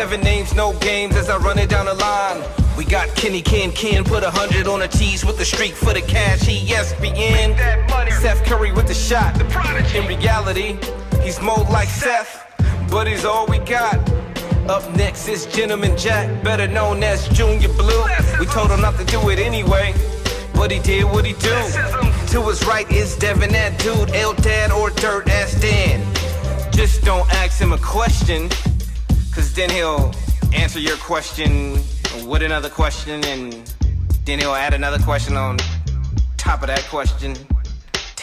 7 names, no games as I run it down the line. We got Kenny Ken put 100 on the tees with the streak for the cash. He ESPN. Seth Curry with the shot. In reality, he's more like Seth, but he's all we got. Up next is Gentleman Jack, better known as Junior Blue. We told him not to do it anyway, but he did what he do. To his right is Devin, that dude, Eldad or Dirt Ass Dan. Just don't ask him a question, cause then he'll answer your question with another question, and then he'll add another question on top of that question.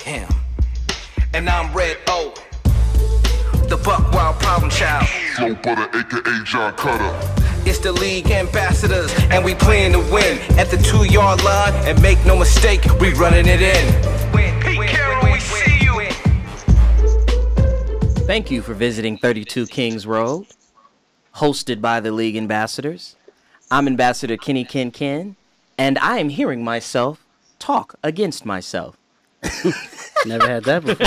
Damn. And I'm Red O, the Buck Wild Problem Child. Flow Butter, aka John Cutter. It's the league ambassadors, and we playing to win. At the 2-yard line, and make no mistake, we running it in. Pete Carroll, we see you. Thank you for visiting 32 Kings Road, hosted by the league ambassadors. I'm Ambassador Kenny Ken, and I am hearing myself talk against myself. Never had that before.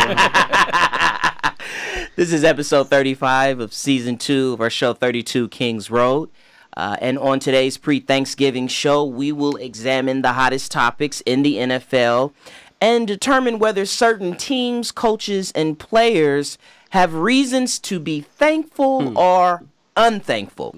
This is episode 35 of season 2 of our show 32 Kings Road. And on today's pre-Thanksgiving show, we will examine the hottest topics in the NFL and determine whether certain teams, coaches, and players have reasons to be thankful or unthankful.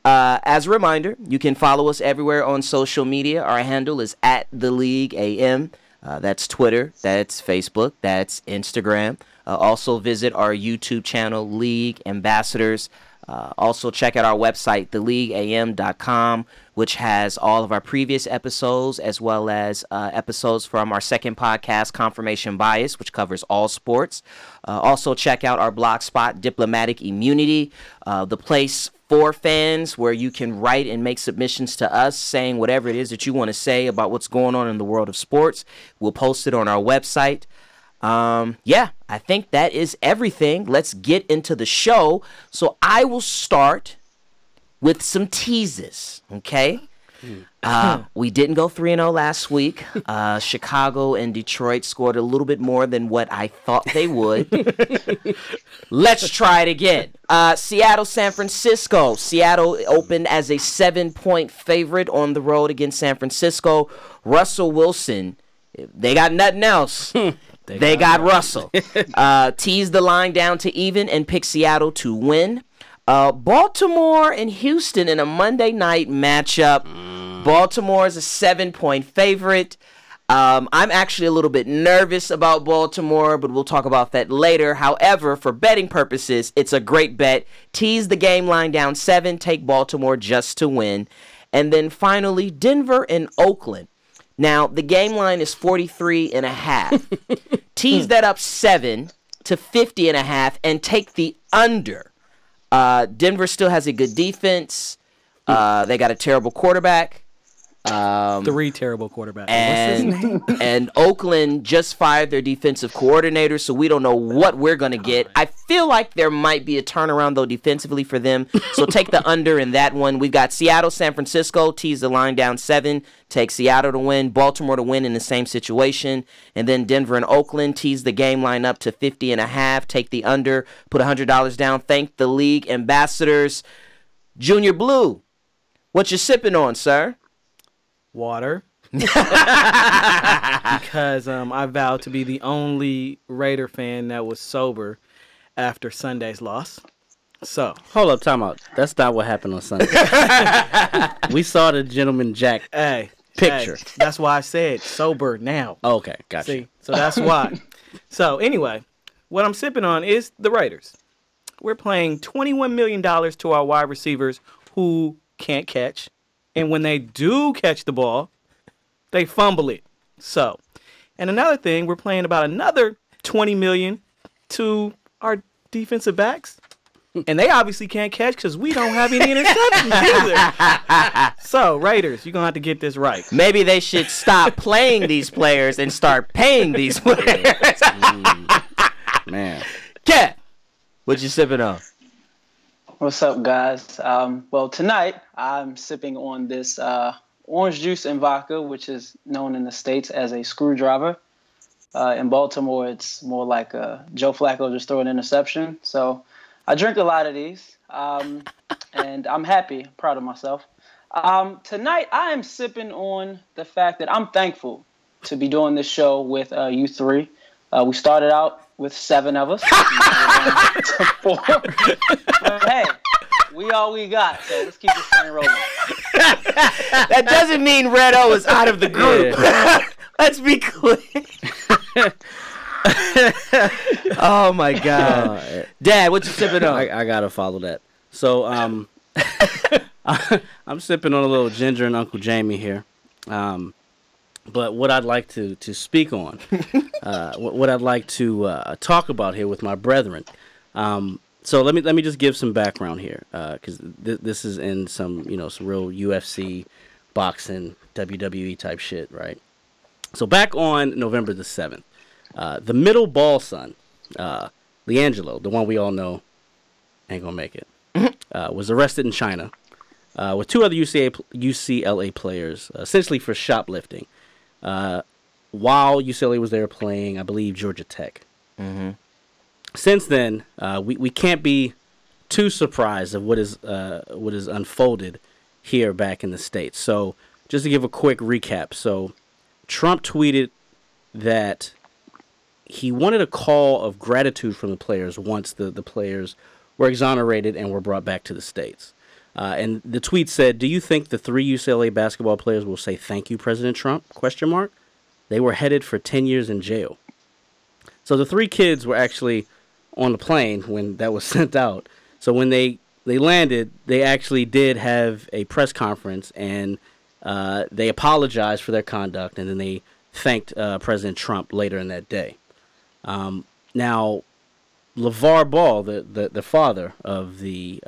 As a reminder, you can follow us everywhere on social media. Our handle is @TheLeagueAM. That's Twitter, that's Facebook, that's Instagram. Also visit our YouTube channel, League Ambassadors. Also check out our website, theleagueam.com, which has all of our previous episodes as well as episodes from our second podcast, Confirmation Bias, which covers all sports. Also check out our blog spot, Diplomatic Immunity, the place for fans where you can write and make submissions to us saying whatever it is that you want to say about what's going on in the world of sports. We'll post it on our website. Yeah, I think that is everything. Let's get into the show. So I will start with some teases, okay? We didn't go 3-0 last week. Chicago and Detroit scored a little bit more than what I thought they would. Let's try it again. Seattle, San Francisco. Seattle opened as a 7-point favorite on the road against San Francisco. Russell Wilson, they got nothing else. They got Russell. Teased the line down to even and picked Seattle to win. Baltimore and Houston in a Monday night matchup. Baltimore is a 7-point favorite. I'm actually a little bit nervous about Baltimore, but we'll talk about that later. However, for betting purposes, it's a great bet. Tease the game line down 7, take Baltimore just to win. And then finally, Denver and Oakland. Now, the game line is 43.5. Tease that up 7 to 50.5 and take the under. Denver still has a good defense. They got a terrible quarterback. 3 terrible quarterbacks. What's his name? And Oakland just fired their defensive coordinator, so we don't know what we're going to get. I feel like there might be a turnaround, though, defensively for them. So take the under in that one. We've got Seattle, San Francisco, tease the line down 7, take Seattle to win, Baltimore to win in the same situation. And then Denver and Oakland, tease the game line up to 50.5, take the under, put $100 down. Thank the league ambassadors. Junior Blue, what you sipping on, sir? Water. Because I vowed to be the only Raider fan that was sober after Sunday's loss. So hold up, time out. That's not what happened on Sunday. We saw the Gentleman Jack picture. Hey, that's why I said sober now. Okay, gotcha. See, so that's why. So anyway, what I'm sipping on is the Raiders. We're playing $21 million to our wide receivers who can't catch. And when they do catch the ball, they fumble it. So, and another thing, we're playing about another $20 million to our defensive backs. And they obviously can't catch because we don't have any interceptions either. So, Raiders, you're going to have to get this right. Maybe they should stop playing these players and start paying these players. Man. Cat, what you sipping on? What's up, guys? Well, tonight I'm sipping on this orange juice and vodka, which is known in the States as a screwdriver. In Baltimore, it's more like Joe Flacco just throw an interception. So I drink a lot of these, and I'm happy, proud of myself. Tonight, I am sipping on the fact that I'm thankful to be doing this show with you three. We started out with 7 of us. To 4. But hey, we all we got, so let's keep this thing rolling. That doesn't mean Red O is out of the group. Yeah. Let's be clear. Oh my God, Dad, what you sipping on? I gotta follow that. So I'm sipping on a little ginger and Uncle Jamie here. But what I'd like to speak on, what I'd like to talk about here with my brethren. So let me just give some background here, because this is in some some real UFC, boxing, WWE type shit, right? So back on November the 7th, the middle ball son, LiAngelo, the one we all know ain't gonna make it, was arrested in China with 2 other UCLA players, essentially for shoplifting, while UCLA was there playing, I believe, Georgia Tech. Mm-hmm. Since then, we can't be too surprised of what is unfolded here back in the States. So just to give a quick recap, so Trump tweeted that he wanted a call of gratitude from the players once the players were exonerated and were brought back to the States. And the tweet said, "Do you think the 3 UCLA basketball players will say thank you, President Trump? ? They were headed for 10 years in jail." So the 3 kids were actually on the plane when that was sent out. So when they landed, they actually did have a press conference, and they apologized for their conduct, and then they thanked President Trump later in that day. Now, LeVar Ball, the father of the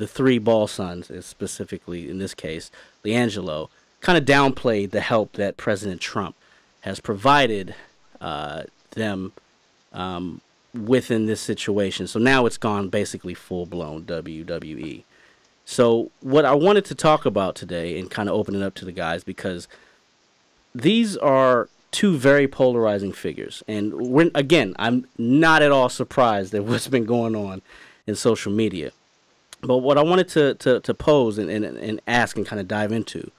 3 Ball sons, is specifically in this case LiAngelo, kind of downplayed the help that President Trump has provided them within this situation. So now it's gone basically full-blown WWE. So what I wanted to talk about today and kind of open it up to the guys, because these are 2 very polarizing figures. And I'm not at all surprised at what's been going on in social media. But what I wanted to pose and ask and kind of dive into,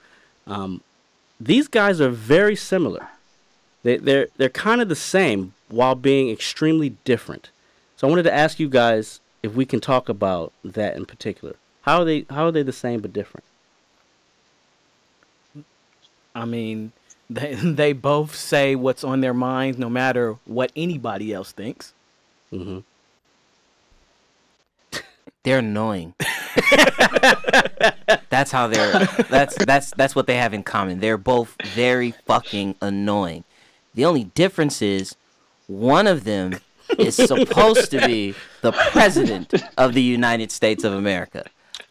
these guys are very similar. They're kind of the same while being extremely different. So I wanted to ask you guys if we can talk about that in particular. How are they the same but different? I mean, they both say what's on their minds, no matter what anybody else thinks. Mm-hmm. They're annoying. That's how they're. That's what they have in common. They're both very fucking annoying. The only difference is one of them is supposed to be the president of the United States of America.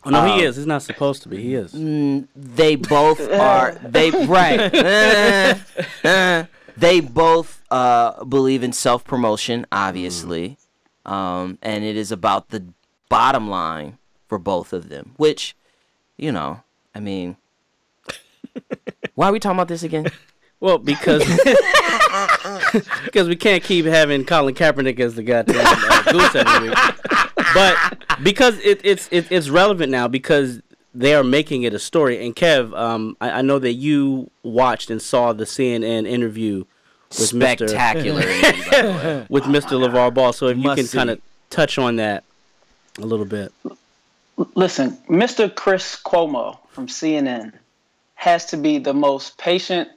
Oh, no, he is. He's not supposed to be. He is. They both are. They both believe in self-promotion, obviously. And it is about the bottom line for both of them, which, I mean, why are we talking about this again? Well, because we can't keep having Colin Kaepernick as the goddamn goose every week. But because it's relevant now, because they are making it a story. And Kev, I know that you watched and saw the CNN interview with spectacular with Mr. LeVar Ball. So if you can kind of touch on that a little bit. Listen, Mr. Chris Cuomo from CNN has to be the most patient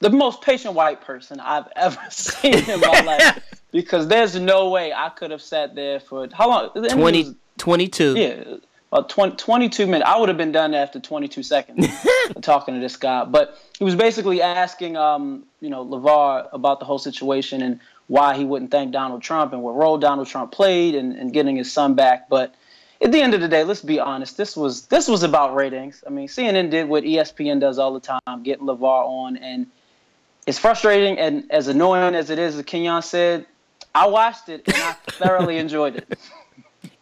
white person I've ever seen in my life, because there's no way I could have sat there for how long? 22. Yeah, about 22 minutes. I would have been done after 22 seconds talking to this guy. But he was basically asking, LeVar about the whole situation and why he wouldn't thank Donald Trump and what role Donald Trump played in getting his son back. But at the end of the day, let's be honest. This was about ratings. I mean, CNN did what ESPN does all the time, get LeVar on, and it's frustrating, and as annoying as it is, as Kenyon said, I watched it and I thoroughly enjoyed it.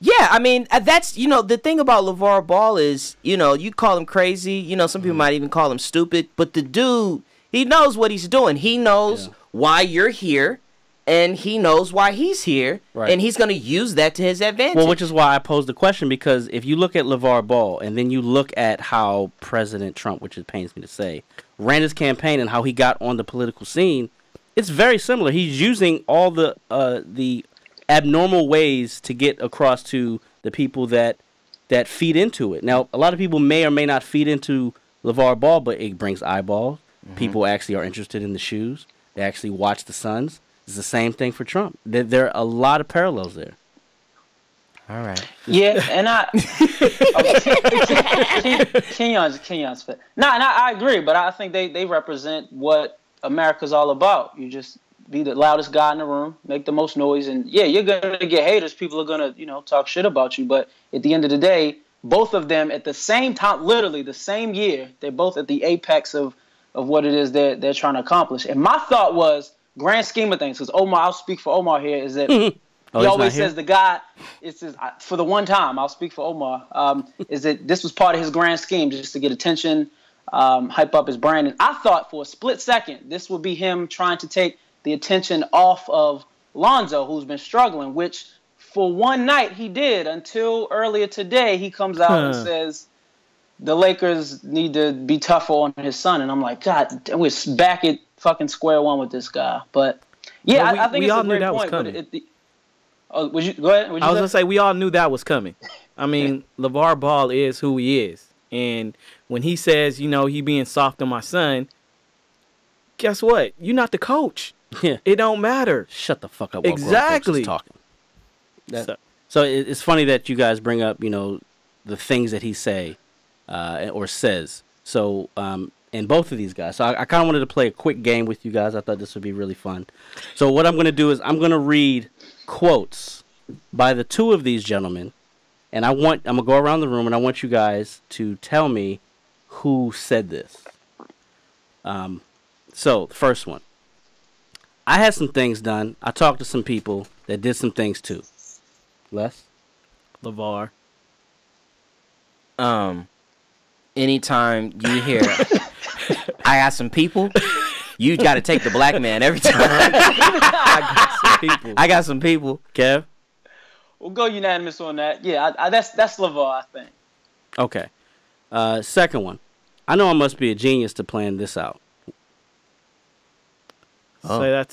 Yeah, I mean, that's, the thing about LeVar Ball is, you call him crazy, some people might even call him stupid, but the dude, he knows what he's doing. He knows why you're here, and he knows why he's here, Right. and he's going to use that to his advantage. Well, which is why I posed the question, because if you look at LeVar Ball and then you look at how President Trump, which it pains me to say, ran his campaign and how he got on the political scene, it's very similar. He's using all the abnormal ways to get across to the people that feed into it. Now, a lot of people may or may not feed into LeVar Ball, but it brings eyeballs. People actually are interested in the shoes. They actually watch the Suns. It's the same thing for Trump. There are a lot of parallels there. All right. Yeah, and Kenyon's fit. No, and I agree, but I think they represent what America's all about. You just be the loudest guy in the room, make the most noise, and yeah, you're gonna get haters. People are gonna, talk shit about you. But at the end of the day, both of them at the same time, literally the same year, they're both at the apex of what it is they're trying to accomplish. And my thought was, grand scheme of things, because Omar, I'll speak for Omar here, is that he always says the guy, for the one time, I'll speak for Omar, is that this was part of his grand scheme just to get attention, hype up his brand. And I thought for a split second, this would be him trying to take the attention off of Lonzo, who's been struggling, which for one night he did, until earlier today he comes out and says the Lakers need to be tougher on his son. And I'm like, God, we're back at fucking square one with this guy. But yeah, I think it's a great point. Go ahead. I was gonna say we all knew that was coming. I mean, LeVar Ball is who he is, and when he says, he being soft on my son, guess what? You're not the coach. Yeah, it don't matter. Shut the fuck up. While Exactly. talking. So it's funny that you guys bring up, the things that he say or says. So and both of these guys. So I kind of wanted to play a quick game with you guys. I thought this would be really fun. So what I'm going to do is I'm going to read quotes by the two of these gentlemen, and I'm going to go around the room, and I want you guys to tell me who said this. So the first one. I had some things done. I talked to some people that did some things too. Les? LeVar. Anytime you hear I got some people, you got to take the black man every time. I got some people. Kev? We'll go unanimous on that. Yeah, that's LeVar, I think. Okay. Second one. I know I must be a genius to plan this out. So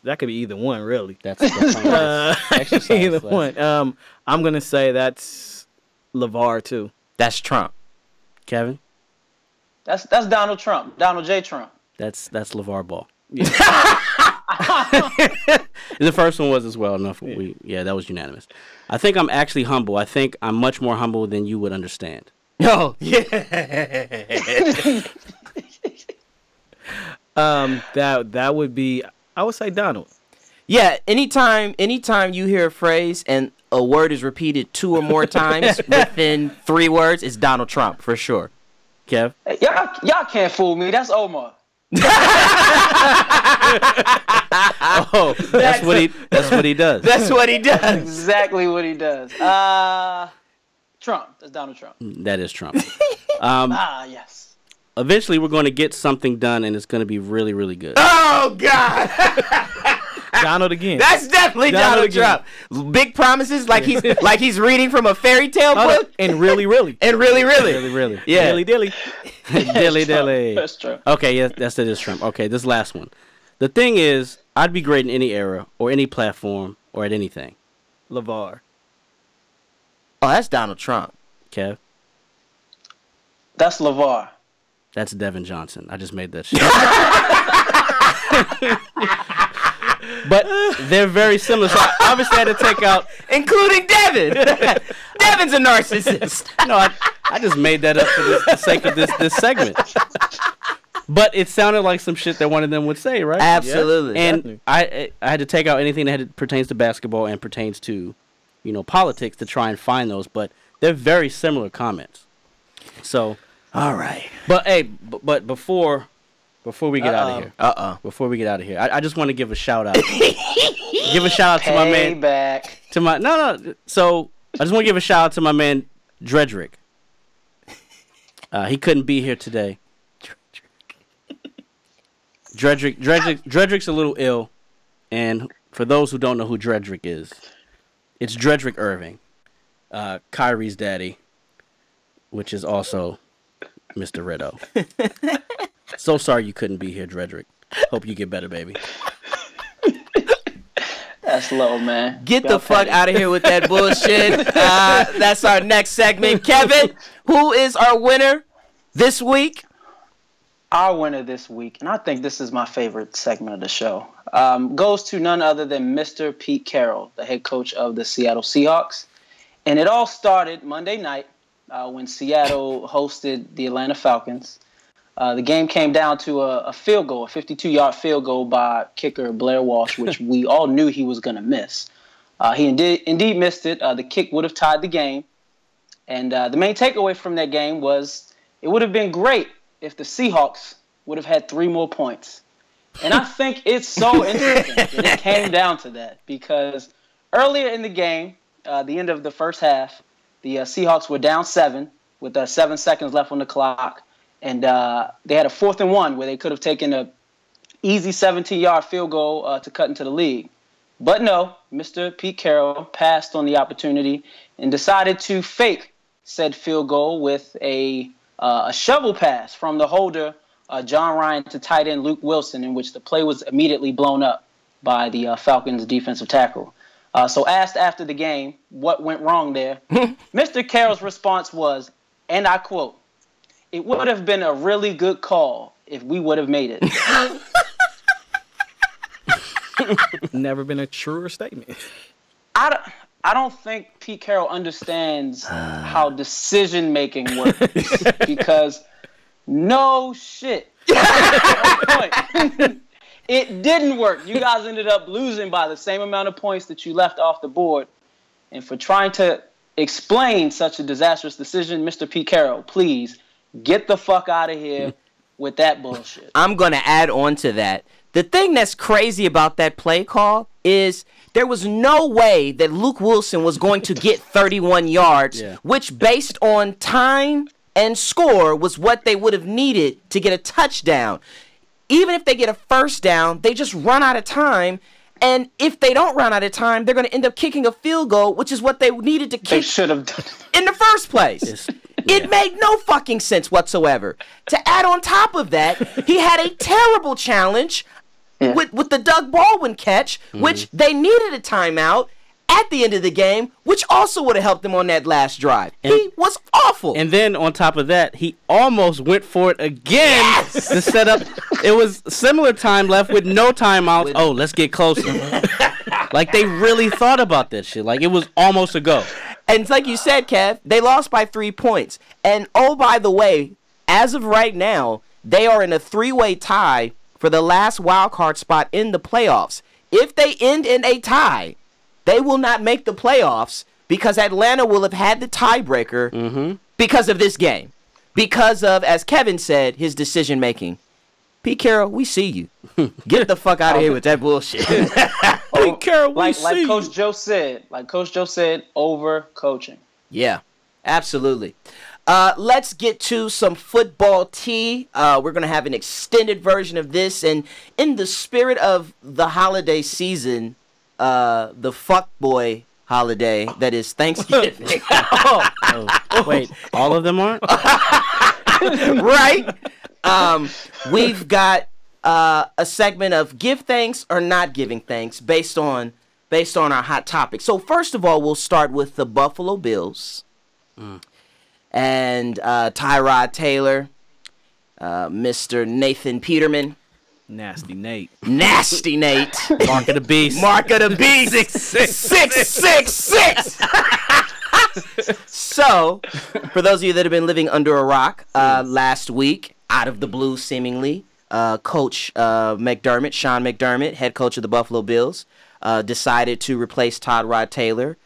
that could be either one, really. That's exercise. Either one. I'm gonna say that's LeVar too. That's Trump. Kevin? That's Donald Trump. Donald J. Trump. That's LeVar Ball. Yeah. The first one was as well. Enough. Yeah, that was unanimous. I think I'm actually humble. I think I'm much more humble than you would understand. Oh yeah. That would be, I would say Donald. Yeah, anytime you hear a phrase and a word is repeated 2 or more times within 3 words, it's Donald Trump for sure. Kev? Hey, y'all can't fool me. That's Omar. Oh, that's what he does. That's what he does. Exactly what he does. Trump. That's Donald Trump. That is Trump. Yes. Eventually, we're going to get something done, and it's going to be really, really good. Oh, God. Donald again. That's definitely Donald Trump. Big promises, like he's reading from a fairy tale book. And really. And really. Really. Yeah. Dilly dilly. Dilly. That's Trump. Okay, yes, that is Trump. Okay, this last one. The thing is, I'd be great in any era or any platform or at anything. LeVar. Oh, that's Donald Trump. Kev? That's LeVar. That's Devin Johnson. I just made that shit. But they're very similar. So I obviously had to take out, including Devin. Devin's a narcissist. No, I just made that up for the sake of this segment. But it sounded like some shit that one of them would say, right? Absolutely. And definitely. I had to take out anything that pertains to basketball and pertains to, politics to try and find those. But they're very similar comments. So. All right. But hey, but before we get out of here. Before we get out of here, I just want to give a shout out. Give a shout out to my man. Payback. No. So I just want to give a shout out to my man Dredrick. He couldn't be here today. Dredrick's a little ill, and For those who don't know who Dredrick is, it's Dredrick Irving, Kyrie's daddy, which is also Mr. Ritto. So sorry you couldn't be here, Dredrick. Hope you get better, baby. That's low, man. Get the fuck out of here with that bullshit. That's our next segment. Kevin, who is our winner this week? Our winner this week, and I think this is my favorite segment of the show, goes to none other than Mr. Pete Carroll, the head coach of the Seattle Seahawks. And it all started Monday night when Seattle hosted the Atlanta Falcons. The game came down to a field goal, a 52-yard field goal by kicker Blair Walsh, which we all knew he was going to miss. He indeed missed it. The kick would have tied the game. And the main takeaway from that game was it would have been great if the Seahawks would have had 3 more points. And I think it's so interesting that it came down to that because earlier in the game, the end of the first half, the Seahawks were down 7 with 7 seconds left on the clock. And they had a 4th and 1 where they could have taken an easy 17-yard field goal to cut into the lead. But no, Mr. Pete Carroll passed on the opportunity and decided to fake said field goal with a shovel pass from the holder, John Ryan, to tight end Luke Wilson, in which the play was immediately blown up by the Falcons defensive tackle. So asked after the game what went wrong there, Mr. Carroll's response was, and I quote, "It would have been a really good call if we would have made it." Never been a truer statement. I don't think Pete Carroll understands how decision-making works because no shit. It didn't work. You guys ended up losing by the same amount of points that you left off the board. And for trying to explain such a disastrous decision, Mr. Pete Carroll, please get the fuck out of here with that bullshit. I'm going to add on to that. The thing that's crazy about that play call is there was no way that Luke Wilson was going to get 31 yards, which based on time and score was what they would have needed to get a touchdown. Even if they get a first down, they just run out of time. And if they don't run out of time, they're going to end up kicking a field goal, which is what they needed to kick. They should have done in the first place. It made no fucking sense whatsoever. To add on top of that, he had a terrible challenge with the Doug Baldwin catch, which they needed a timeout at the end of the game, which also would have helped them on that last drive. He was awful. And then on top of that, he almost went for it again to set up. It was similar time left with no timeouts. Oh, let's get closer. Like they really thought about that shit. Like it was almost a go. And it's like you said, Kev, they lost by 3 points. And oh, by the way, as of right now, they are in a 3-way tie for the last wild card spot in the playoffs. If they end in a tie, they will not make the playoffs because Atlanta will have had the tiebreaker because of this game. Because of, as Kevin said, his decision making. Pete Carroll, we see you. Get the fuck out of here with that bullshit. Pete Carroll, we see like you. Coach Joe said, over coaching. Yeah, absolutely. Let's get to some football tea. We're going to have an extended version of this. And in the spirit of the holiday season, the fuckboy holiday that is Thanksgiving. Wait, all of them aren't? Right? We've got a segment of give thanks or not giving thanks based on our hot topic. So first of all, we'll start with the Buffalo Bills and Tyrod Taylor, Mr. Nathan Peterman. Nasty Nate. Nasty Nate. Mark of the Beast. Mark of the Beast. 666. So, for those of you that have been living under a rock, last week, out of the blue seemingly, Coach McDermott, Sean McDermott, head coach of the Buffalo Bills, decided to replace Tyrod Taylor.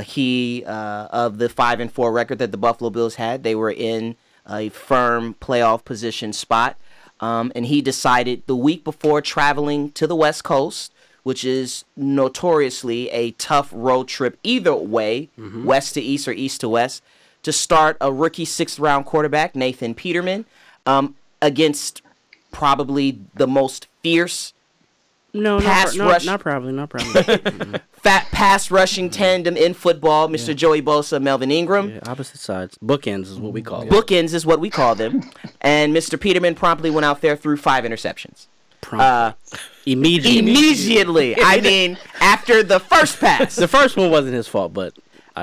He, of the 5-4 record that the Buffalo Bills had, they were in a firm playoff position spot. And he decided the week before traveling to the West Coast, which is notoriously a tough road trip either way, west to east or east to west, to start a rookie 6th-round quarterback, Nathan Peterman, against probably the most fierce No, pass rush, not probably. Mm-mm. fat pass rushing tandem in football, Mr. Joey Bosa, Melvin Ingram. Yeah, opposite sides. Bookends is what we call it. Bookends is what we call them. And Mr. Peterman promptly went out there, threw 5 interceptions. Immediately. I mean, after the first pass. The first one wasn't his fault, but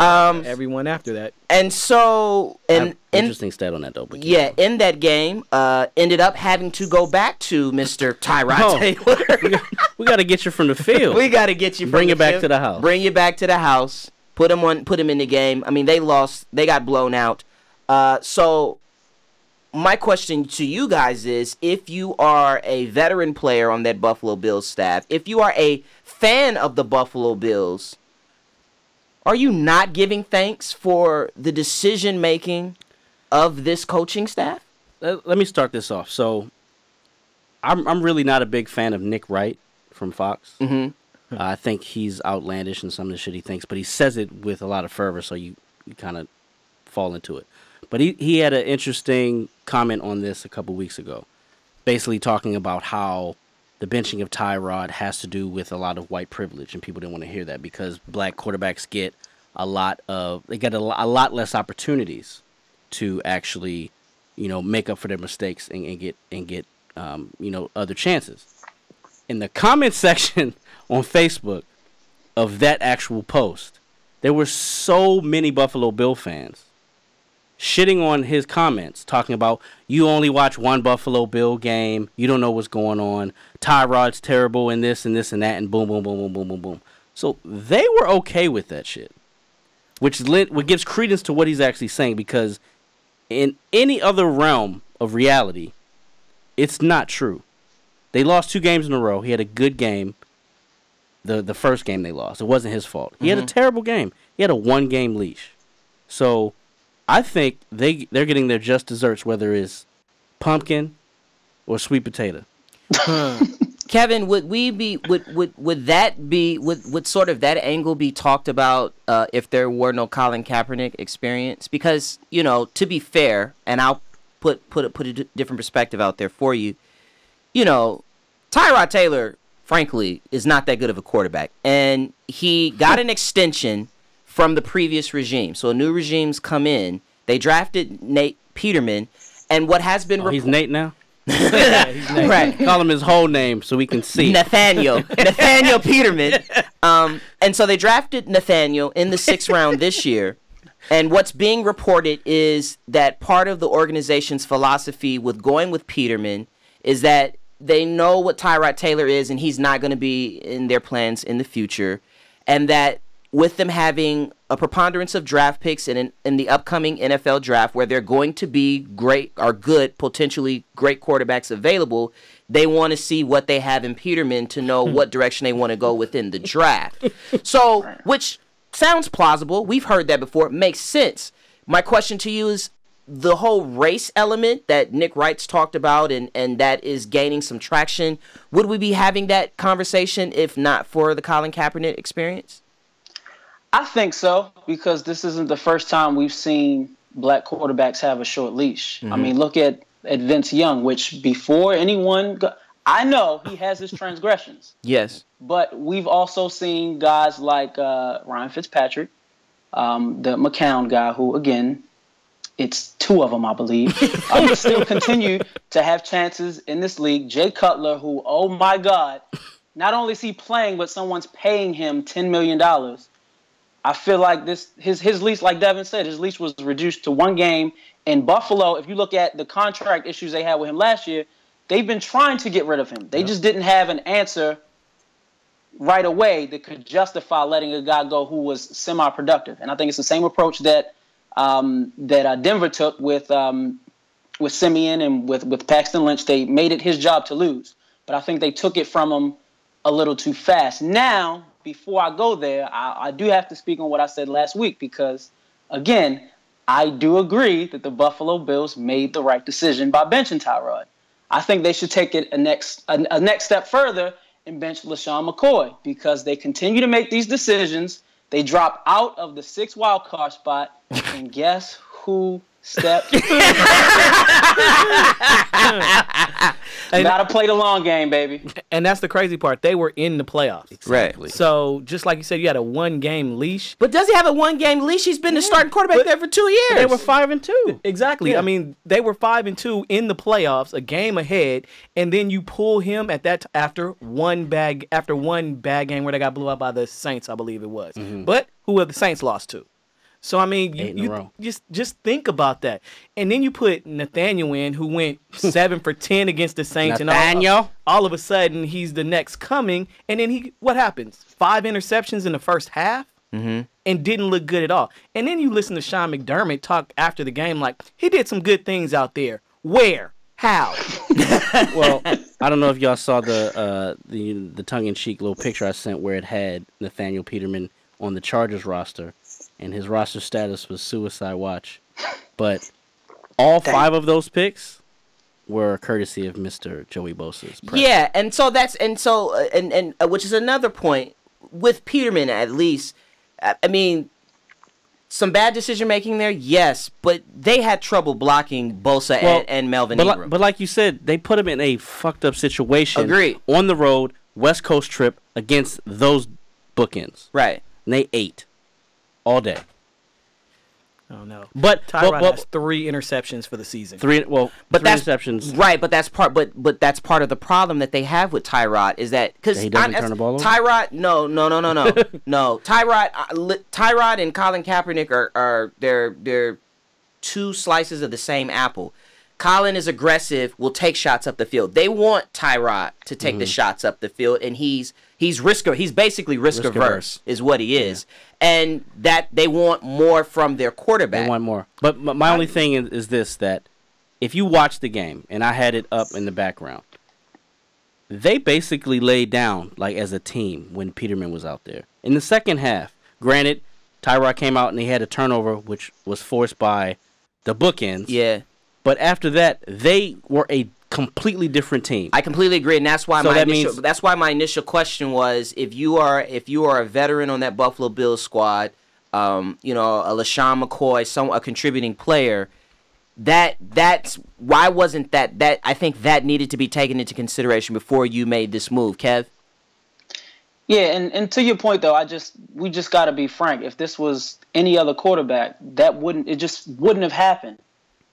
Everyone after that. And so, interesting stat on that though. But yeah, in that game, ended up having to go back to Mr. Tyrod Taylor. we got to get you from the field. We got to get you. Bring you back to the house. Bring you back to the house. Put him in the game. I mean, they lost. They got blown out. So, my question to you guys is: if you are a veteran player on that Buffalo Bills staff, if you are a fan of the Buffalo Bills, are you not giving thanks for the decision making of this coaching staff? Let me start this off. So, I'm really not a big fan of Nick Wright from Fox. Mm-hmm. I think he's outlandish in some of the shit he thinks, but he says it with a lot of fervor, so you kind of fall into it. But he had an interesting comment on this a couple weeks ago, basically talking about how the benching of Tyrod has to do with a lot of white privilege, and people didn't want to hear that because black quarterbacks get a lot less opportunities to actually, make up for their mistakes and get other chances. In the comment section on Facebook of that actual post, there were so many Buffalo Bill fans shitting on his comments, talking about, you only watch one Buffalo Bill game, you don't know what's going on, Tyrod's terrible and this and this and that, and boom, boom, boom, boom, boom, boom, boom. So they were okay with that shit, which gives credence to what he's actually saying, because in any other realm of reality, it's not true. They lost 2 games in a row. He had a good game. The first game they lost, it wasn't his fault. He had a terrible game. He had a 1-game leash. So I think they're getting their just desserts, whether it's pumpkin or sweet potato. Kevin, would sort of that angle be talked about if there were no Colin Kaepernick experience? Because, to be fair, and I'll put a different perspective out there for you, Tyrod Taylor, frankly, is not that good of a quarterback. And he got an extension from the previous regime. So new regimes come in. They drafted Nate Peterman. And what has been... he's Nate now? Yeah, he's Nate. Right. Call him his whole name so we can see. Nathaniel Peterman. And so they drafted Nathaniel in the 6th round this year. And what's being reported is that part of the organization's philosophy with going with Peterman is that they know what Tyrod Taylor is, and he's not going to be in their plans in the future. And that with them having a preponderance of draft picks in the upcoming NFL draft, where they're going to be great or good, potentially great quarterbacks available, they want to see what they have in Peterman to know what direction they want to go within the draft. So, which sounds plausible. We've heard that before. It makes sense. My question to you is, the whole race element that Nick Wright's talked about and that is gaining some traction, would we be having that conversation if not for the Colin Kaepernick experience? I think so, because this isn't the first time we've seen black quarterbacks have a short leash. Mm-hmm. I mean, look at Vince Young, which before anyone... I know he has his transgressions. Yes. But we've also seen guys like Ryan Fitzpatrick, the McCown guy, who, again... It's 2 of them, I believe. Still continue to have chances in this league. Jay Cutler, who, oh my God, not only is he playing, but someone's paying him $10 million. I feel like his leash, like Devin said, his leash was reduced to 1 game. In Buffalo, if you look at the contract issues they had with him last year, they've been trying to get rid of him. They just didn't have an answer right away that could justify letting a guy go who was semi-productive. And I think it's the same approach that Denver took with Simeon and with Paxton Lynch. They made it his job to lose, but I think they took it from him a little too fast. Now, before I go there, I do have to speak on what I said last week, because, again, I do agree that the Buffalo Bills made the right decision by benching Tyrod. I think they should take it a next step further and bench LaShawn McCoy, because they continue to make these decisions. They drop out of the 6th wild card spot, and guess who step. Gotta play the long game, baby. And that's the crazy part. They were in the playoffs. Exactly. So just like you said, you had a 1-game leash. But does he have a 1-game leash? He's been the starting quarterback there for 2 years. They were 5-2. Exactly. Yeah. I mean, they were 5-2 in the playoffs, a game ahead, and then you pull him at that after one bad game where they got blew out by the Saints, I believe it was. But who have the Saints lost to? So I mean, 8 in a row. just think about that, and then you put Nathaniel in, who went 7 for 10 against the Saints, Nathaniel? and all of a sudden he's the next coming, and then what happens? 5 interceptions in the first half, and didn't look good at all. And then you listen to Sean McDermott talk after the game like he did some good things out there. Where? How? Well, I don't know if y'all saw the tongue-in-cheek little picture I sent where it had Nathaniel Peterman on the Chargers roster, and his roster status was suicide watch. But all 5 of those picks were courtesy of Mr. Joey Bosa's press. Yeah, and so which is another point with Peterman at least. I mean, some bad decision making there, yes, but they had trouble blocking Bosa and Melvin Ingram. But like you said, they put him in a fucked up situation. Agreed. On the road, West Coast trip against those bookends. Right. And they ate all day. Oh no. But Tyrod has 3 interceptions for the season. three that's interceptions. Right, but that's part of the problem that they have with Tyrod is that because he doesn't turn the ball over? Tyrod, no, no. Tyrod and Colin Kaepernick are they're 2 slices of the same apple. Colin is aggressive, will take shots up the field. They want Tyrod to take the shots up the field, and he's basically risk averse is what he is. Yeah. And that they want more from their quarterback. They want more. But my only thing is this, that if you watch the game, and I had it up in the background, they basically laid down like as a team when Peterman was out there. In the second half, granted, Tyrod came out and he had a turnover, which was forced by the bookends. Yeah. But after that, they were a completely different team. I completely agree, and that's why that's why my initial question was: if you are a veteran on that Buffalo Bills squad, a LaShawn McCoy, a contributing player, that's why wasn't that I think that needed to be taken into consideration before you made this move, Kev. Yeah, and to your point though, we just got to be frank. If this was any other quarterback, it just wouldn't have happened.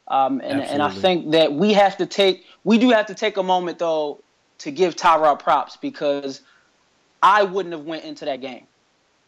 And I think that we do have to take a moment though to give Tyrod props, because I wouldn't have went into that game.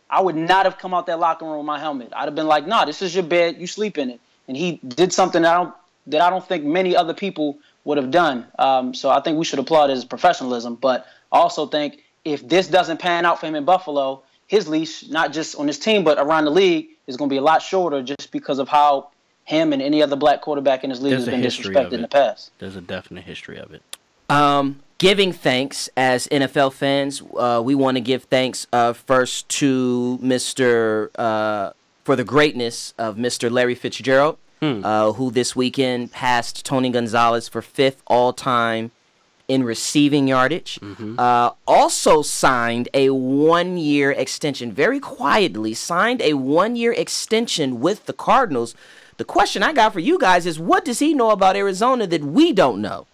I would not have come out that locker room with my helmet. I'd have been like, "Nah, this is your bed. You sleep in it." And he did something that I don't think many other people would have done. So I think we should applaud his professionalism. But I also think if this doesn't pan out for him in Buffalo, his leash, not just on his team but around the league, is going to be a lot shorter, just because of how him and any other black quarterback in his league has been disrespected in the past. There's a definite history of it. Giving thanks as NFL fans, we want to give thanks first to for the greatness of Mr. Larry Fitzgerald, who this weekend passed Tony Gonzalez for 5th all-time in receiving yardage. Also signed a 1-year extension, very quietly signed a 1-year extension with the Cardinals. The question I got for you guys is, what does he know about Arizona that we don't know?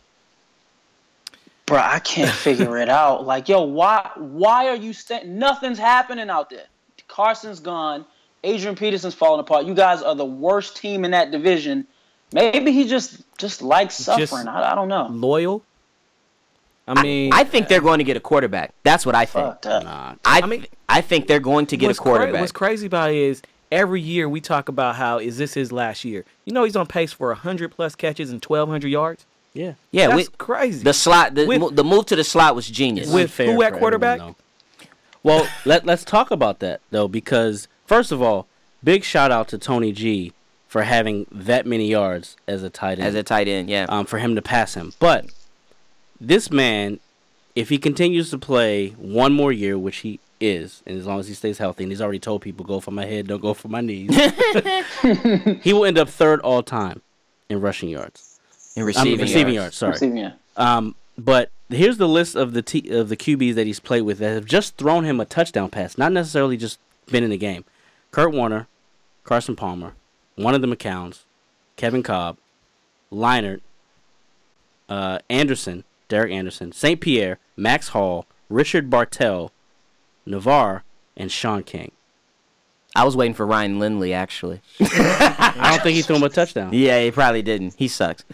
Bro, I can't figure it out. Like, yo, why are you nothing's happening out there. Carson's gone. Adrian Peterson's falling apart. You guys are the worst team in that division. Maybe he just likes suffering. I don't know. Loyal? I think they're going to get a quarterback. That's what I think. I think they're going to get a quarterback. What's crazy about it is every year we talk about how is this his last year. You know he's on pace for 100+ catches and 1,200 yards. Yeah, that's crazy. The slot, the move to the slot was genius. With who at quarterback? Well, let's talk about that though, because first of all, big shout out to Tony G for having that many yards as a tight end. Yeah. For him to pass him, but this man, if he continues to play one more year, which he is, and as long as he stays healthy, and he's already told people, go for my head, don't go for my knees, he will end up 3rd all time in rushing yards. In receiving yards. Sorry. But here's the list of the QBs that he's played with that have just thrown him a touchdown pass, not necessarily just been in the game. Kurt Warner, Carson Palmer, one of the McCowns, Kevin Kolb, Leinart, Anderson, Derek Anderson, St. Pierre, Max Hall, Richard Bartel, Navarre, and Sean King. I was waiting for Ryan Lindley, actually. I don't think he threw him a touchdown. Yeah, he probably didn't. He sucks.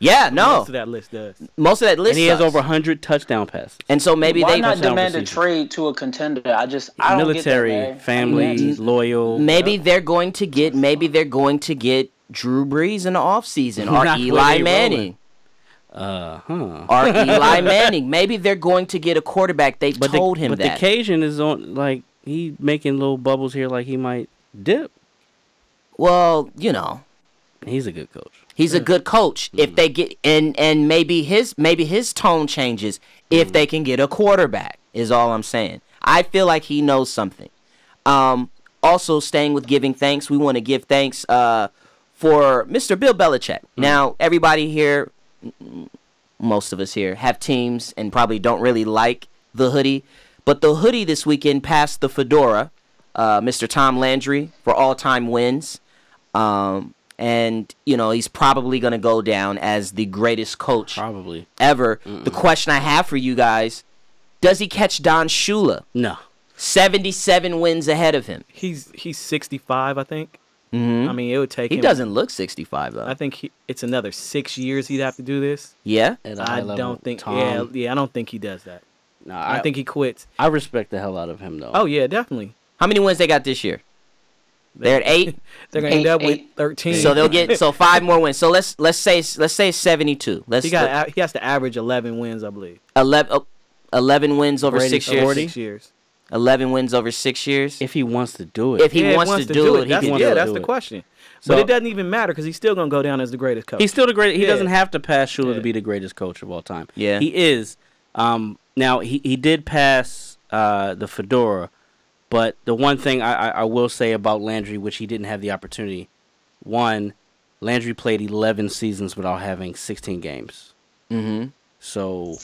Yeah, no. Most of that list does. Most of that list And he has sucks. over 100 touchdown passes. And so maybe Why they not demand a receiver. trade to a contender? I don't Military, get that, man. family, loyal. maybe they're going to get Drew Brees in the offseason or Not Eli where they Manning. Or Eli Manning. Maybe they're going to get a quarterback. They've told him but that. the Cajun is on, like, he making little bubbles here like he might dip. Well, you know, He's a good coach. he's a good coach. If they get and maybe his tone changes if they can get a quarterback, is all I'm saying. I feel like he knows something. Also, staying with giving thanks, we want to give thanks for Mr. Bill Belichick. Now, everybody here, most of us here, have teams and probably don't really like the hoodie. But the hoodie this weekend passed the fedora, Mr. Tom Landry, for all-time wins. And, you know, he's probably going to go down as the greatest coach Probably. ever. The question I have for you guys, does he catch Don Shula? No. 77 wins ahead of him. He's 65, I think. Mm-hmm. I mean, it would take He him. doesn't look 65, though. I think it's another 6 years he'd have to do this. Yeah? At a high I level. don't think. Tom, Yeah, I don't think he does that. No, I think he quits. I respect the hell out of him, though. Oh yeah, definitely. How many wins they got this year? They're at 8. They're gonna end up with Eight. 13. So they'll get 5 more wins. So let's say 72. he has to average 11 wins, I believe. 11 wins over Brady 6 years. 40? 6 years. 11 wins over 6 years. If he wants to do it. If he wants to do it, he that's, can wants do to it. that's do the it. question. So- But it doesn't even matter because he's still gonna go down as the greatest coach. He's still the greatest. He Yeah. doesn't have to pass Shula Yeah. to be the greatest coach of all time. Yeah. He is. Now, he did pass the fedora, but the one thing I will say about Landry, which he didn't have the opportunity, one, Landry played 11 seasons without having 16 games. Mm-hmm. So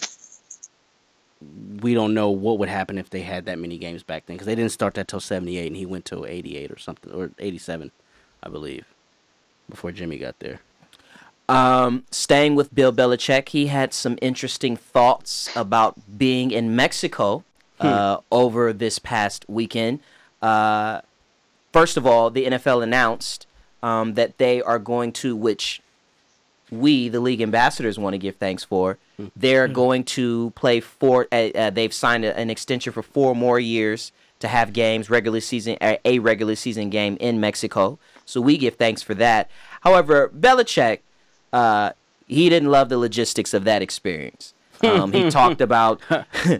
we don't know what would happen if they had that many games back then, because they didn't start that till 78, and he went till 88 or something, or 87, I believe, before Jimmy got there. Staying with Bill Belichick, he had some interesting thoughts about being in Mexico over this past weekend. First of all, the NFL announced that they are going to, which we, the league ambassadors, want to give thanks for. They're going to play they've signed an extension for 4 more years to have games, a regular season game in Mexico. So we give thanks for that. However, Belichick, he didn't love the logistics of that experience. He talked about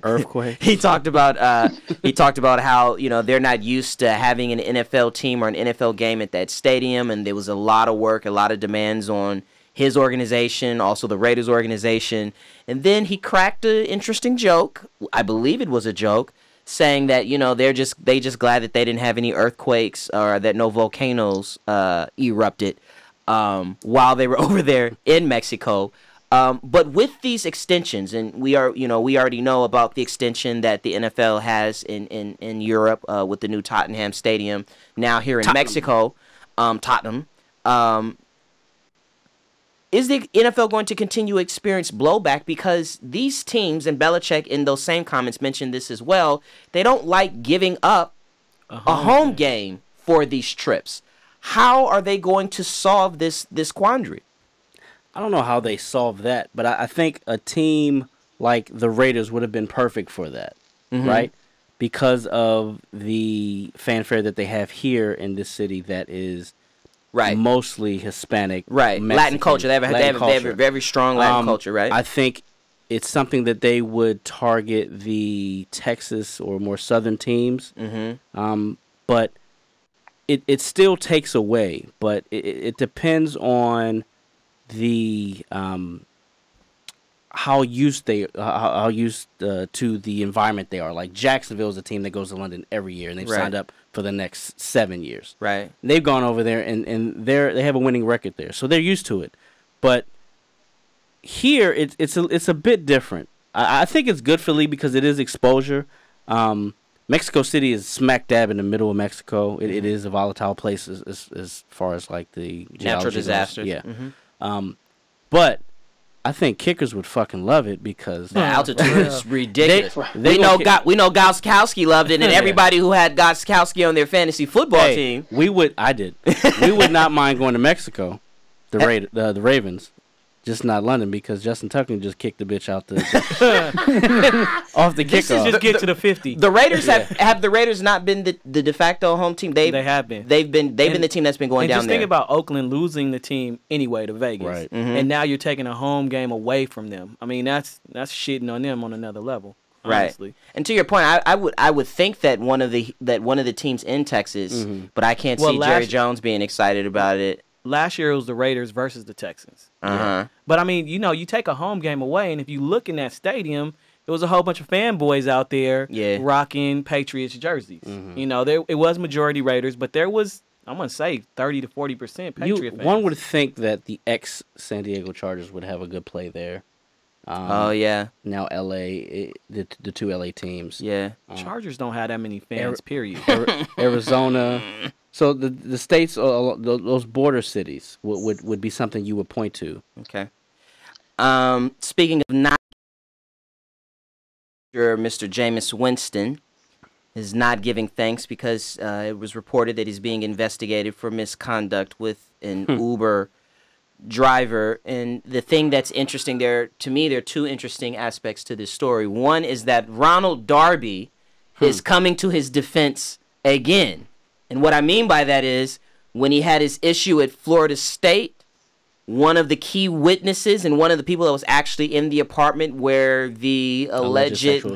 Earthquake. he talked about how, you know, they're not used to having an NFL team or an NFL game at that stadium, and there was a lot of work, a lot of demands on his organization, also the Raiders organization. And then he cracked an interesting joke. I believe it was a joke, saying that, you know, they just glad that they didn't have any earthquakes or that no volcanoes erupted while they were over there in Mexico. But with these extensions, and we already know about the extension that the NFL has in Europe with the new Tottenham Stadium. Now here in Mexico, Tottenham. Is the NFL going to continue to experience blowback because these teams, and Belichick in those same comments mentioned this as well, they don't like giving up a home game for these trips? How are they going to solve this quandary? I don't know how they solve that, but I think a team like the Raiders would have been perfect for that, right? Because of the fanfare that they have here in this city that is mostly Hispanic. Right. Mexican, Latin culture. They have a very strong Latin culture, right? I think it's something that they would target the Texas or more southern teams. But it still takes away, but it depends on the how used to the environment they are. Like Jacksonville is a team that goes to London every year, and they've signed up for the next 7 years. Right. And they've gone over there, and they have a winning record there, so they're used to it. But here, it's a bit different. I think it's good for the league because it is exposure. Mexico City is smack dab in the middle of Mexico. It is a volatile place as far as like the Natural geology disasters. goes. Yeah. But I think kickers would fucking love it because The altitude is ridiculous. they we know Gostkowski loved it, and everybody who had Gostkowski on their fantasy football team. we would not mind going to Mexico, the Ravens. Just not London because Justin Tucker just kicked the bitch out off the This is kickoff. just get to the 50. The Raiders have the Raiders not been the de facto home team? They have been. They've been the team that's been going And down just there. think about Oakland losing the team anyway to Vegas, Right. And now you're taking a home game away from them. I mean, that's shitting on them on another level. Honestly. Right. And to your point, I would think that one of the teams in Texas, but I can't see Jerry Jones being excited about it. Last year it was the Raiders versus the Texans. Uh-huh. But I mean, you take a home game away, and if you look in that stadium, there was a whole bunch of fanboys out there rocking Patriots jerseys. It was majority Raiders, but there was, I'm going to say, 30 to 40% Patriot fans. One would think that the ex-San Diego Chargers would have a good play there. Oh, yeah. Now L.A., the two L.A. teams. Yeah. Chargers don't have that many fans, period. Arizona. So the states, those border cities would be something you would point to. Okay. Speaking of not, Mr. Jameis Winston is not giving thanks because it was reported that he's being investigated for misconduct with an Uber driver. And the thing that's interesting there are two interesting aspects to this story. One is that Ronald Darby is coming to his defense again. And what I mean by that is when he had his issue at Florida State, one of the key witnesses and one of the people that was actually in the apartment where the alleged sexual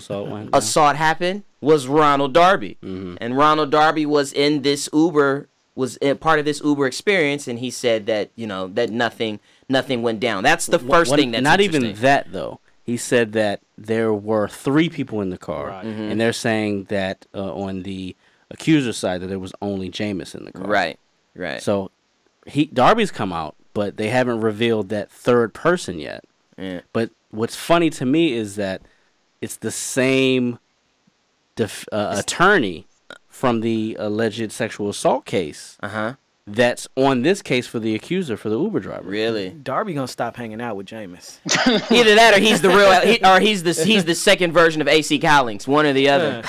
assault happened was Ronald Darby. And Ronald Darby was in this Uber, was part of this Uber experience, and he said that, that nothing went down. That's the first thing that's not interesting. even that, though. He said that there were 3 people in the car, and they're saying that on the accuser side that there was only Jameis in the car. Right. So Darby's come out, but they haven't revealed that third person yet. Yeah. But what's funny to me is that it's the same attorney from the alleged sexual assault case that's on this case for the accuser for the Uber driver. Really? Darby gonna stop hanging out with Jameis. Either that or he's the real, or he's the second version of AC Cowlings. One or the other.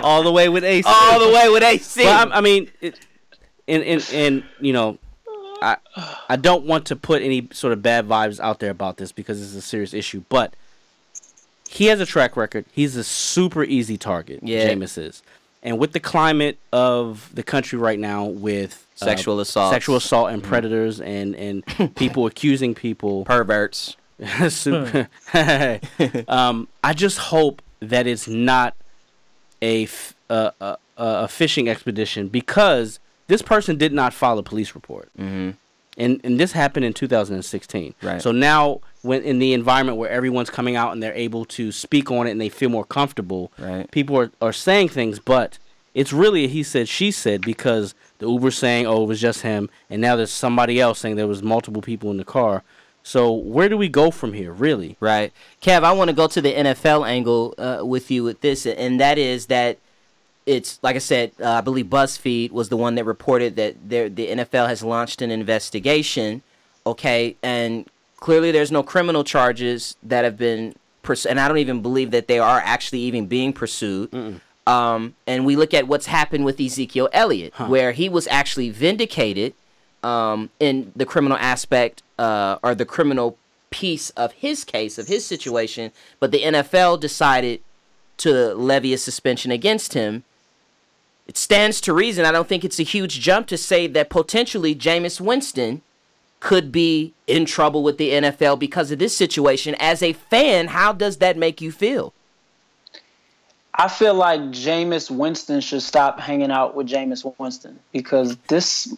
All the way with AC. All the way with AC. Well, I mean, I don't want to put any sort of bad vibes out there about this because it's a serious issue, but he has a track record. He's a super easy target. Jameis is. And with the climate of the country right now, with sexual assault and predators and people accusing people, perverts, super. I just hope that it's not a fishing expedition because this person did not file a police report, and this happened in 2016. Right. So now, when in the environment where everyone's coming out and they're able to speak on it and they feel more comfortable, people are saying things, but it's really a he said, she said because the Uber's saying, oh, it was just him, and now there's somebody else saying there was multiple people in the car. So where do we go from here, really? Right. Kev, I want to go to the NFL angle with you with this, and that is that it's, like I said, I believe BuzzFeed was the one that reported that the NFL has launched an investigation, and clearly there's no criminal charges that have been pursued, and I don't even believe that they are actually even being pursued. And we look at what's happened with Ezekiel Elliott, where he was actually vindicated in the criminal aspect or the criminal piece of his case, of his situation, but the NFL decided to levy a suspension against him. It stands to reason, I don't think it's a huge jump to say that potentially Jameis Winston could be in trouble with the NFL because of this situation. As a fan, how does that make you feel? I feel like Jameis Winston should stop hanging out with Jameis Winston because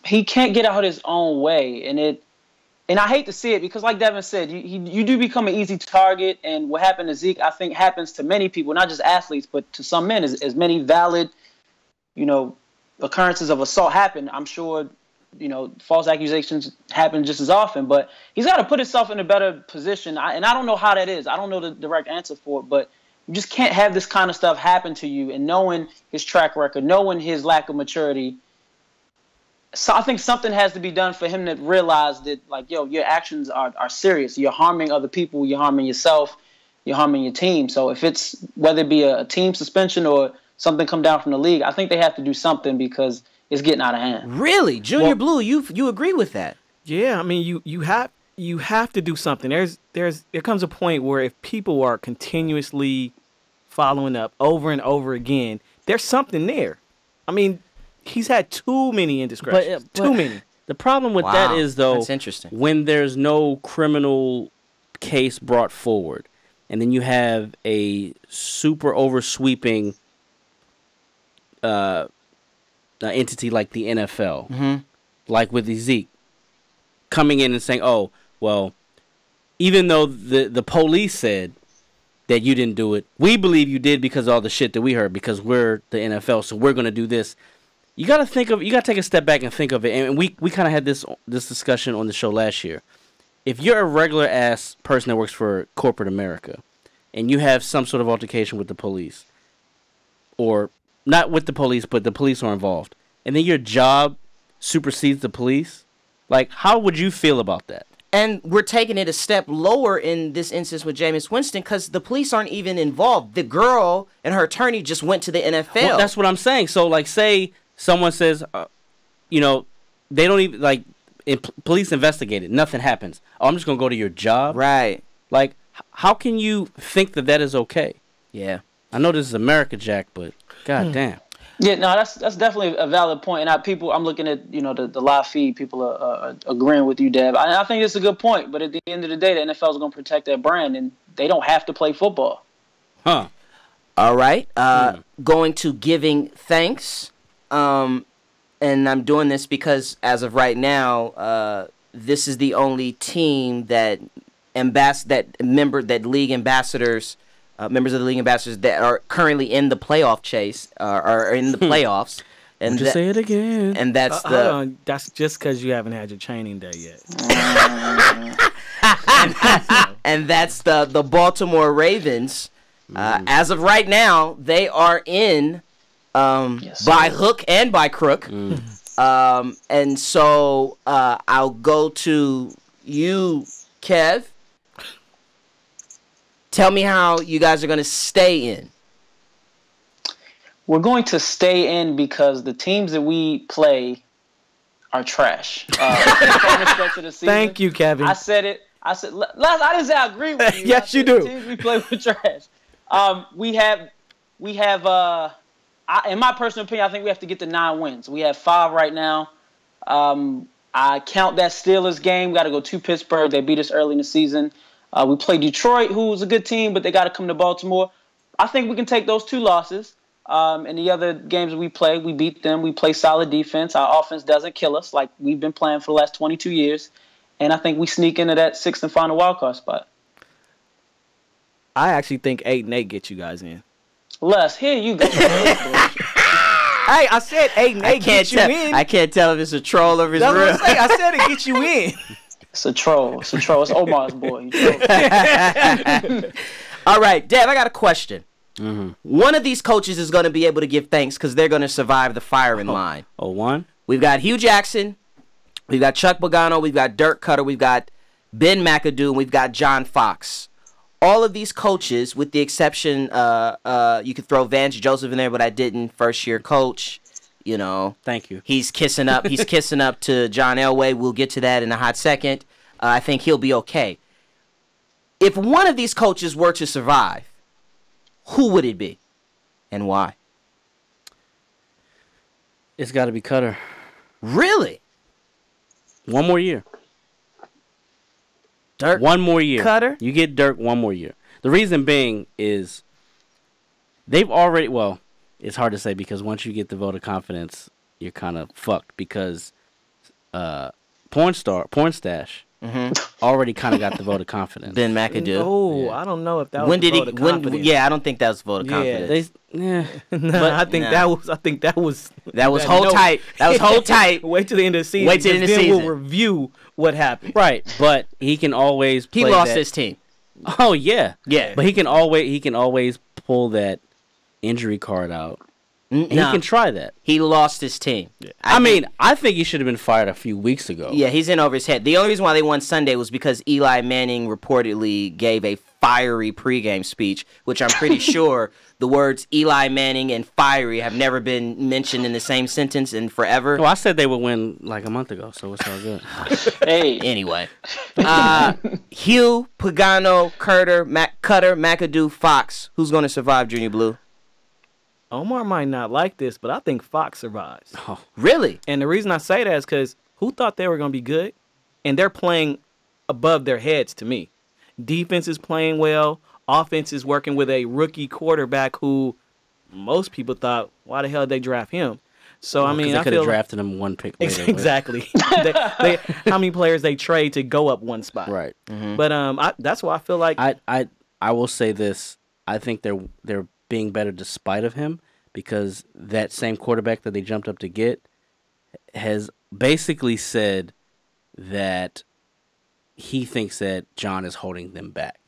he can't get out his own way, and I hate to see it because, like Devin said, you do become an easy target, and what happened to Zeke, I think, happens to many people, not just athletes, but to some men, as many valid, occurrences of assault happen. I'm sure, false accusations happen just as often, but he's got to put himself in a better position. And I don't know how that is. I don't know the direct answer for it, but You just can't have this kind of stuff happen to you. And knowing his track record, knowing his lack of maturity, so I think something has to be done for him to realize that, like, yo, your actions are serious. You're harming other people. You're harming yourself. You're harming your team. So if it's, whether it be a team suspension or something come down from the league, I think they have to do something because it's getting out of hand. Really? Junior Blue, you agree with that? Yeah, I mean, you have to do something. There comes a point where if people are continuously following up over and over again, there's something there. I mean, he's had too many indiscretions. Too many. The problem with that is, though, that's interesting. When there's no criminal case brought forward, and then you have a super oversweeping entity like the NFL, like with Zeke, coming in and saying, oh, well, even though the police said that you didn't do it, we believe you did because of all the shit that we heard, because we're the NFL, so we're going to do this. You got to take a step back and think of it. And we kind of had this discussion on the show last year. If you're a regular ass person that works for corporate America and you have some sort of altercation with the police, or not with the police, but the police are involved, and then your job supersedes the police, like, how would you feel about that? And we're taking it a step lower in this instance with Jameis Winston because the police aren't even involved. The girl and her attorney just went to the NFL. Well, that's what I'm saying. So, like, say someone says, they don't even, like, police investigate it. Nothing happens. Oh, I'm just going to go to your job? Right. Like, how can you think that is okay? Yeah. I know this is America, Jack, but god damn. Yeah, no, that's definitely a valid point. And I'm looking at, the live feed. People are agreeing with you, Deb. I think it's a good point. But at the end of the day, the NFL is going to protect their brand, and they don't have to play football. Huh. All right. Going to giving thanks. And I'm doing this because as of right now, this is the only team that league ambassadors. Members of the league ambassadors that are currently in the playoff chase are in the playoffs. And just say it again. And that's hold on. That's just because you haven't had your training day yet. and that's the Baltimore Ravens. As of right now, they are in by hook and by crook. And so I'll go to you, Kev. Tell me how you guys are going to stay in. We're going to stay in because the teams that we play are trash. Thank you, Kevin. I said it. I didn't say I agree with you. Yes, you do. The teams we play with trash. We have. In my personal opinion, I think we have to get to 9 wins. We have 5 right now. I count that Steelers game. We got to go to Pittsburgh. They beat us early in the season. We play Detroit, who's a good team, but they got to come to Baltimore. I think we can take those 2 losses. And the other games we play, we beat them. We play solid defense. Our offense doesn't kill us like we've been playing for the last 22 years. And I think we sneak into that 6th and final wildcard spot. I actually think 8-8 get you guys in. Les, here you go. Hey, I said 8-8 get you in. I can't tell if it's a troll or if it's That's real. what I'm saying. I said it get you in. It's a troll. It's Omar's boy. All right, Dad, I got a question. One of these coaches is going to be able to give thanks because they're going to survive the firing line. Oh, one? We've got Hugh Jackson. We've got Chuck Pagano. We've got Dirk Cutter. We've got Ben McAdoo. And we've got John Fox. All of these coaches, with the exception, you could throw Vance Joseph in there, but I didn't. First-year coach. Thank you. He's kissing up to John Elway. We'll get to that in a hot second. I think he'll be okay. If one of these coaches were to survive, who would it be and why? It's got to be Cutter. Really? One more year. Dirk? One more year. Cutter? You get Dirk 1 more year. The reason being is they've already, well, it's hard to say because once you get the vote of confidence, you're kind of fucked because Porn Stash already kind of got the vote of confidence. Ben McAdoo. Oh, Yeah. I don't know if that was the vote of confidence. Yeah, I don't think that was vote of confidence. I think that was hold tight. That was hold tight. Wait till the end of the season. Wait till the end of the then season. We'll review what happened. Right, but he can always play He lost that. his team. Oh yeah. Yeah. But he can always pull that injury card out. And Nah, he can try that. he lost his team. I think he should have been fired a few weeks ago. Yeah, he's in over his head. The only reason why they won Sunday was because Eli Manning reportedly gave a fiery pregame speech, which I'm pretty sure the words Eli Manning and fiery have never been mentioned in the same sentence in forever. Well, I said they would win like a month ago, so it's all good. Hey, Anyway, Hugh, Pagano, Cutter, McAdoo, Fox. Who's going to survive, Junior Blue? Omar might not like this, but I think Fox survives. Really? And the reason I say that is because who thought they were going to be good? And they're playing above their heads to me. Defense is playing well. Offense is working with a rookie quarterback who most people thought, why the hell did they draft him? So, I mean, they I could feel have drafted him one pick later. exactly. How many players they trade to go up one spot? Right. But that's why I feel like I will say this. I think they're being better despite of him, because that same quarterback that they jumped up to get has basically said that he thinks that John is holding them back.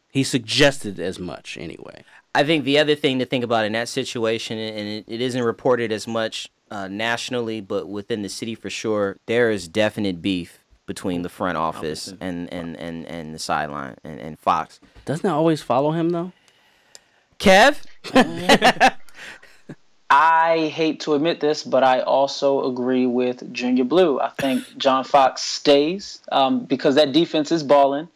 He suggested as much anyway. I think the other thing to think about in that situation, and it isn't reported as much nationally, but within the city for sure, there is definite beef between the front office and the sideline and Fox. Doesn't that always follow him though? Kev? I hate to admit this, but I also agree with Junior Blue. I think John Fox stays because that defense is balling.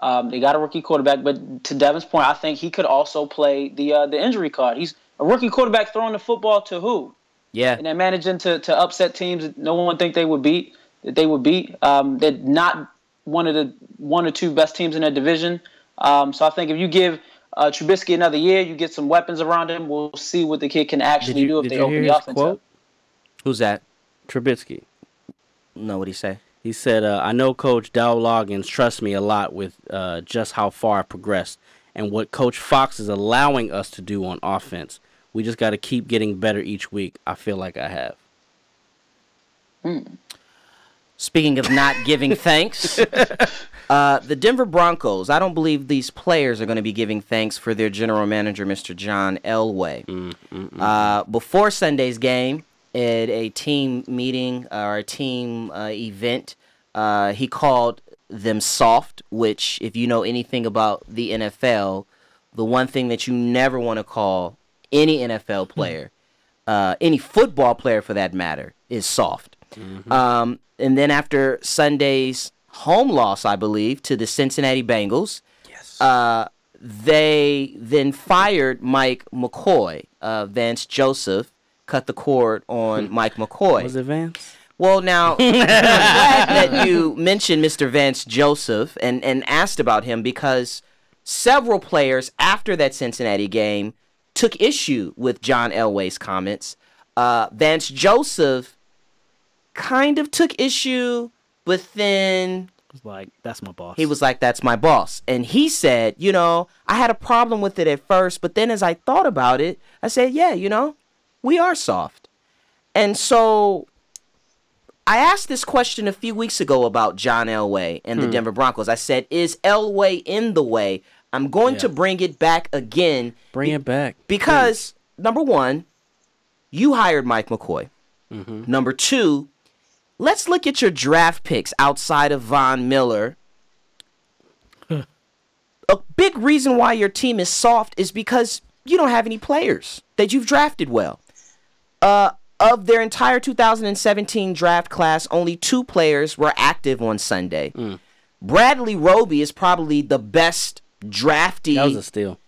They got a rookie quarterback, but to Devin's point, I think he could also play the injury card. He's a rookie quarterback throwing the football to who? Yeah. And they're managing to upset teams that no one think they would beat. They're not one or two best teams in their division. So I think if you give Trubisky another year, you get some weapons around him. We'll see what the kid can actually do if they open the offense up. Who's that? Trubisky. No, what'd he say? He said, I know Coach Dow Loggins trusts me a lot with just how far I progressed and what Coach Fox is allowing us to do on offense. We just got to keep getting better each week. I feel like I have. Speaking of not giving thanks, the Denver Broncos, I don't believe these players are going to be giving thanks for their general manager, Mr. John Elway. Before Sunday's game, at a team meeting or a team event, he called them soft, which, if you know anything about the NFL, the one thing that you never want to call any NFL player, any football player for that matter, is soft. And then after Sunday's home loss, I believe, to the Cincinnati Bengals, they then fired Mike McCoy. Vance Joseph cut the cord on Mike McCoy. Was it Vance? Well, now, I'm glad that you mentioned Mr. Vance Joseph and asked about him, because several players after that Cincinnati game took issue with John Elway's comments. Vance Joseph kind of took issue, but then like, that's my boss. he was like, that's my boss. And he said, I had a problem with it at first, but then as I thought about it, I said, yeah, we are soft. And so I asked this question a few weeks ago about John Elway and the Denver Broncos. I said, is Elway in the way? I'm going to bring it back again. Bring it back. Because, number one, you hired Mike McCoy. Number two, let's look at your draft picks outside of Von Miller. A big reason why your team is soft is because you don't have any players that you've drafted well. Of their entire 2017 draft class, only 2 players were active on Sunday. Bradley Roby is probably the best draftee. That was a steal.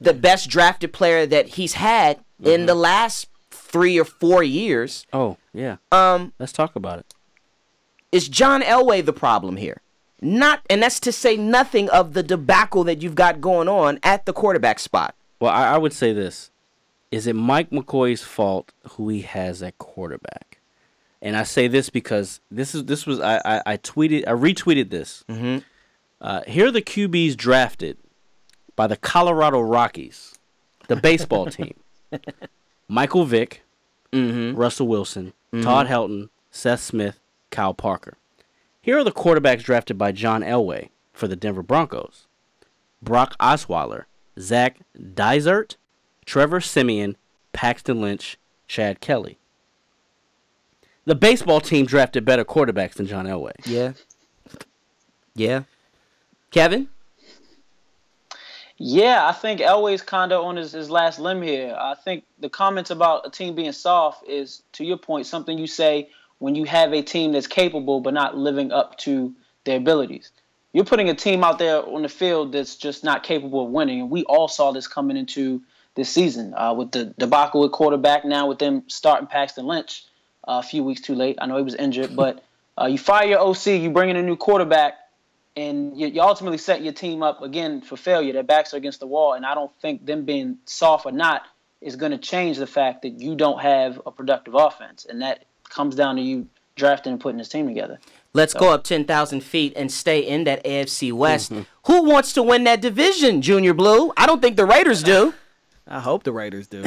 The best drafted player that he's had in the last 3 or 4 years. Oh, yeah. Let's talk about it. Is John Elway the problem here? And that's to say nothing of the debacle that you've got going on at the quarterback spot. Well, I would say this. Is it Mike McCoy's fault who he has at quarterback? And I say this because I retweeted this. Here are the QBs drafted by the Colorado Rockies, the baseball team. Michael Vick, Russell Wilson, Todd Helton, Seth Smith, Kyle Parker. Here are the quarterbacks drafted by John Elway for the Denver Broncos. Brock Osweiler, Zach Dysert, Trevor Siemian, Paxton Lynch, Chad Kelly. The baseball team drafted better quarterbacks than John Elway. Yeah. Kevin? Yeah, I think Elway's kind of on his last limb here. I think the comments about a team being soft is, to your point, something you say when you have a team that's capable but not living up to their abilities. You're putting a team out there on the field that's just not capable of winning, and we all saw this coming into this season with the debacle at quarterback, now with them starting Paxton Lynch a few weeks too late. I know he was injured, but you fire your OC, you bring in a new quarterback, and you ultimately set your team up, again, for failure. Their backs are against the wall, and I don't think them being soft or not is going to change the fact that you don't have a productive offense, and that comes down to you drafting and putting this team together. Let's go up 10,000 feet and stay in that AFC West. Who wants to win that division, Junior Blue? I don't think the Raiders do. I hope the Raiders do.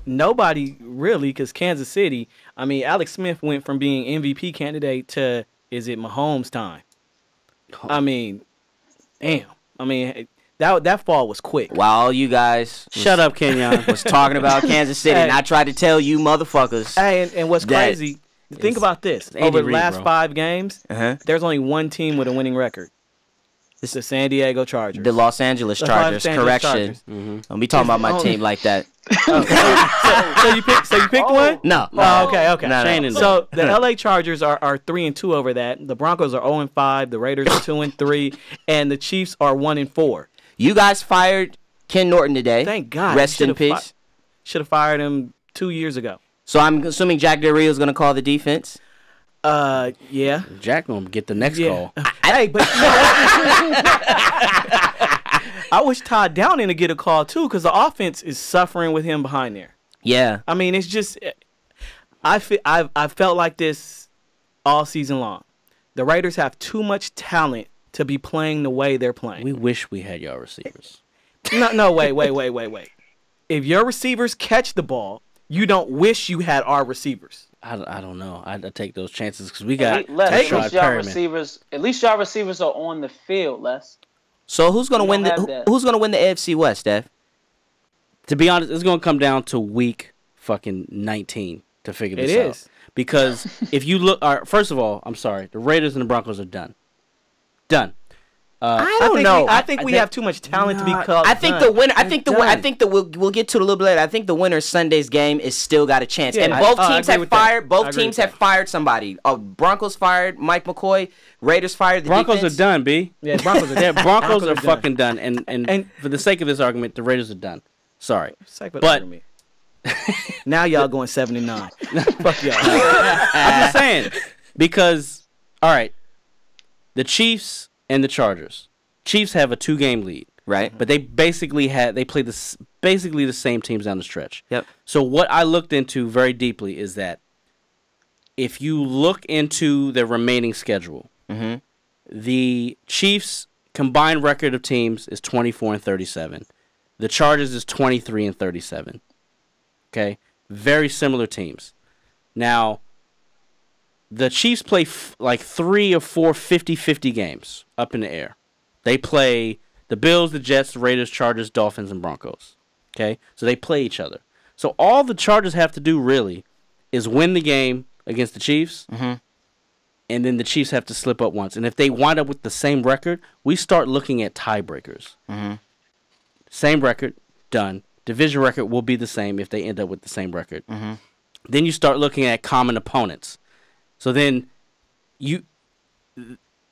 Nobody really, because Kansas City, I mean, Alex Smith went from being MVP candidate to, is it Mahomes time? I mean, damn. I mean, that fall was quick. While you guys Shut up, Kenyon. was talking about Kansas City, and I tried to tell you motherfuckers. Hey, and what's crazy, think about this. Andy Over the Reid, last bro. 5 games, Uh-huh. there's only one team with a winning record. It's the San Diego Chargers. The Los Angeles The Chargers, Los Angeles correction. Chargers. Don't be talking about my team like that. So you picked one? No. Oh, okay. No, no. Shannon. So the LA Chargers are 3-2 over that. The Broncos are 0-5. The Raiders are 2-3, and the Chiefs are 1-4. You guys fired Ken Norton today. Thank God. Rest in peace. Should have fired him 2 years ago. So I'm assuming Jack Del Rio is going to call the defense. Yeah. Jack gonna get the next call. Hey, but I wish Todd Downing to get a call too, because the offense is suffering with him behind there. Yeah. I mean, it's just I've felt like this all season long. The Raiders have too much talent to be playing the way they're playing. We wish we had y'all receivers. No, wait. If your receivers catch the ball, you don't wish you had our receivers. I don't know. I'd take those chances because we got At least Rashad y'all Perriman. receivers. At least y'all receivers are on the field, Les. So who's going to We win don't have the that. who's going to win the AFC West, Steph? To be honest, it's gonna come down to week fucking 19 to figure this It out. is. Because if you look, first of all, I'm sorry, the Raiders and the Broncos are done. Done. I don't know. I think we have too much talent to be called. I think the winner. I think done. we'll get to it a little bit later. I think the winner of Sunday's game is still got a chance. Yeah, And I both agree teams have with that. fired. I Both agree teams with have that. fired somebody. Broncos fired Mike McCoy. Raiders fired the Broncos defense. are done, B. Yeah, Broncos are Yeah, done. Broncos are done. fucking done. And for the sake of this argument, the Raiders are done. Sorry. But- me. Now y'all going 7-9. Fuck y'all. I'm just saying. Because, all right, the Chiefs and the Chargers. Chiefs have a 2-game lead. Right. But they basically play basically the same teams down the stretch. Yep. So what I looked into very deeply is that if you look into the remaining schedule, the Chiefs' combined record of teams is 24-37. The Chargers is 23-37. Okay, very similar teams. Now, the Chiefs play like 3 or 4 50-50 games up in the air. They play the Bills, the Jets, the Raiders, Chargers, Dolphins, and Broncos. Okay? So they play each other. So all the Chargers have to do really is win the game against the Chiefs, and then the Chiefs have to slip up once. And if they wind up with the same record, we start looking at tiebreakers. Same record, done. Division record will be the same if they end up with the same record. Then you start looking at common opponents. So then you...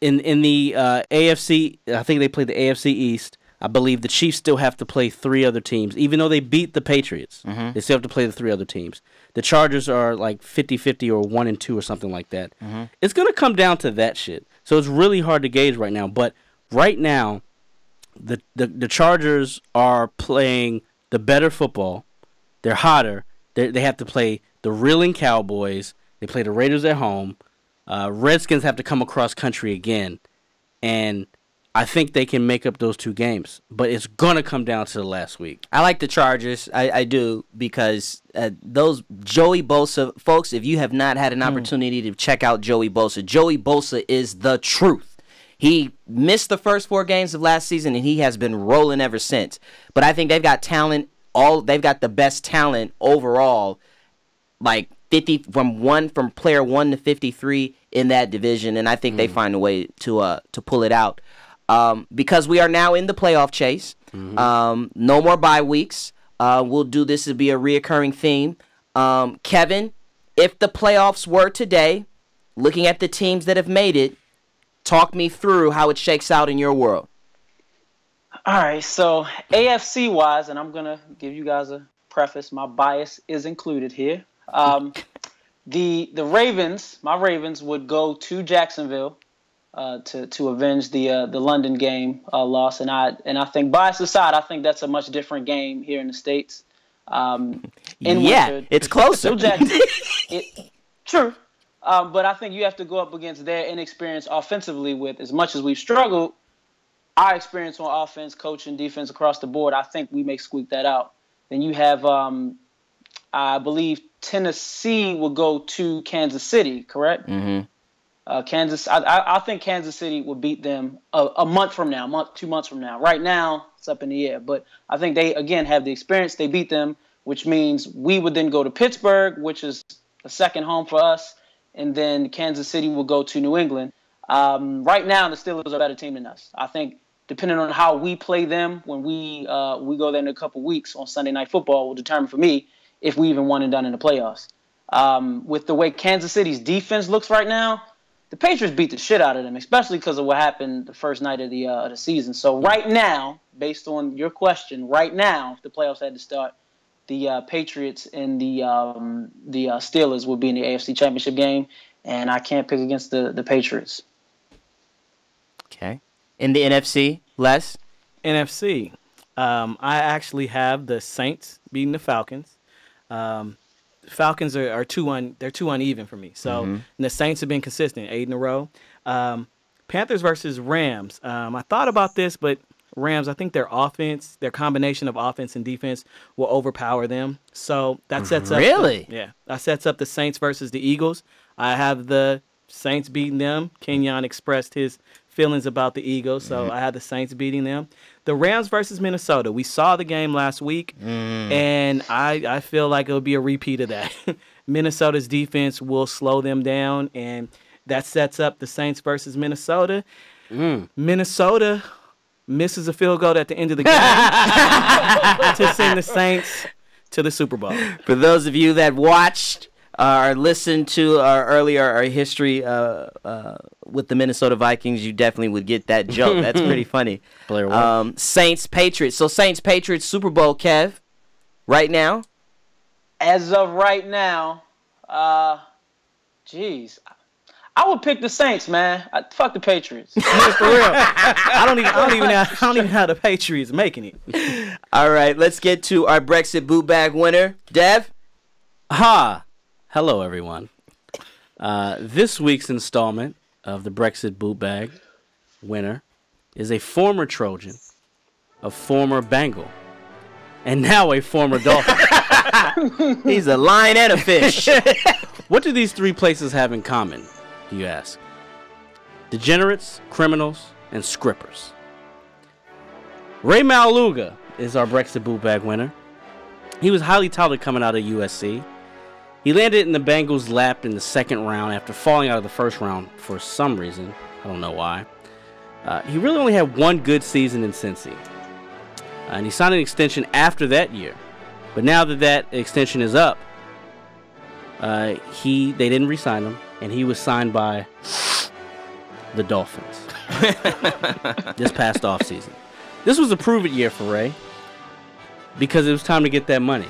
In the AFC, I think they play the AFC East. I believe the Chiefs still have to play 3 other teams. Even though they beat the Patriots, they still have to play the 3 other teams. The Chargers are like 50-50 or 1-2 or something like that. It's going to come down to that shit. So it's really hard to gauge right now. But right now, the Chargers are playing the better football. They're hotter. They have to play the reeling Cowboys. They play the Raiders at home. Redskins have to come across country again, and I think they can make up those 2 games. But it's gonna come down to the last week. I like the Chargers. I do because those Joey Bosa folks. If you have not had an opportunity to check out Joey Bosa is the truth. He missed the first 4 games of last season, and he has been rolling ever since. But I think they've got talent. They've got the best talent overall, like 50 from player 1 to 53 in that division, and I think they find a way to pull it out. Because we are now in the playoff chase. No more bye weeks. We'll do this to be a reoccurring theme. Kevin, if the playoffs were today, looking at the teams that have made it, talk me through how it shakes out in your world. All right, so AFC wise, and I'm gonna give you guys a preface. My bias is included here. The Ravens, my Ravens would go to Jacksonville to avenge the London game loss, and I think, bias aside, I think that's a much different game here in the States. It's closer. True. But I think you have to go up against their inexperience offensively with, as much as we've struggled, our experience on offense, coaching, defense across the board, I think we may squeak that out. Then you have, I believe, Tennessee will go to Kansas City, correct? Mm-hmm. Kansas, I think Kansas City will beat them a month from now, 2 months from now. Right now, it's up in the air. But I think they, again, have the experience. They beat them, which means we would then go to Pittsburgh, which is a second home for us. And then Kansas City will go to New England. Right now, the Steelers are a better team than us. I think depending on how we play them when we go there in a couple weeks on Sunday Night Football will determine for me if we even won and done in the playoffs. With the way Kansas City's defense looks right now, the Patriots beat the shit out of them, especially because of what happened the first night of the season. So right now, based on your question, right now, if the playoffs had to start, the Patriots and the Steelers would be in the AFC Championship game, and I can't pick against the Patriots. Okay. In the NFC, Les? NFC. I actually have the Saints beating the Falcons. Falcons are too uneven for me. So and the Saints have been consistent, 8 in a row. Panthers versus Rams. I thought about this, but Rams, I think their offense, their combination of offense and defense will overpower them. So that sets up that sets up the Saints versus the Eagles. I have the Saints beating them. Kenyon expressed his feelings about the Eagles, so I had the Saints beating them. The Rams versus Minnesota. We saw the game last week, and I feel like it'll be a repeat of that. Minnesota's defense will slow them down, and that sets up the Saints versus Minnesota. Minnesota misses a field goal at the end of the game to send the Saints to the Super Bowl. For those of you that watched or listened to our history with the Minnesota Vikings, you definitely would get that joke. That's pretty funny. Saints, Patriots. So Saints, Patriots, Super Bowl, Kev, right now? As of right now, I would pick the Saints, man. Fuck the Patriots. For real. I don't even have the Patriots making it. All right, let's get to our Brexit boot bag winner, Dev. Hello, everyone. This week's installment of the Brexit boot bag winner is a former Trojan, a former Bengal, and now a former Dolphin. He's a lion and a fish. What do these three places have in common, do you ask? Degenerates, criminals, and scrippers. Ray Maluga is our Brexit boot bag winner. He was highly touted coming out of USC. He landed in the Bengals' lap in the second round after falling out of the first round for some reason. I don't know why. He really only had one good season in Cincy. And he signed an extension after that year. But now that extension is up, they didn't re-sign him, and he was signed by the Dolphins this past offseason. This was a prove-it year for Ray because it was time to get that money.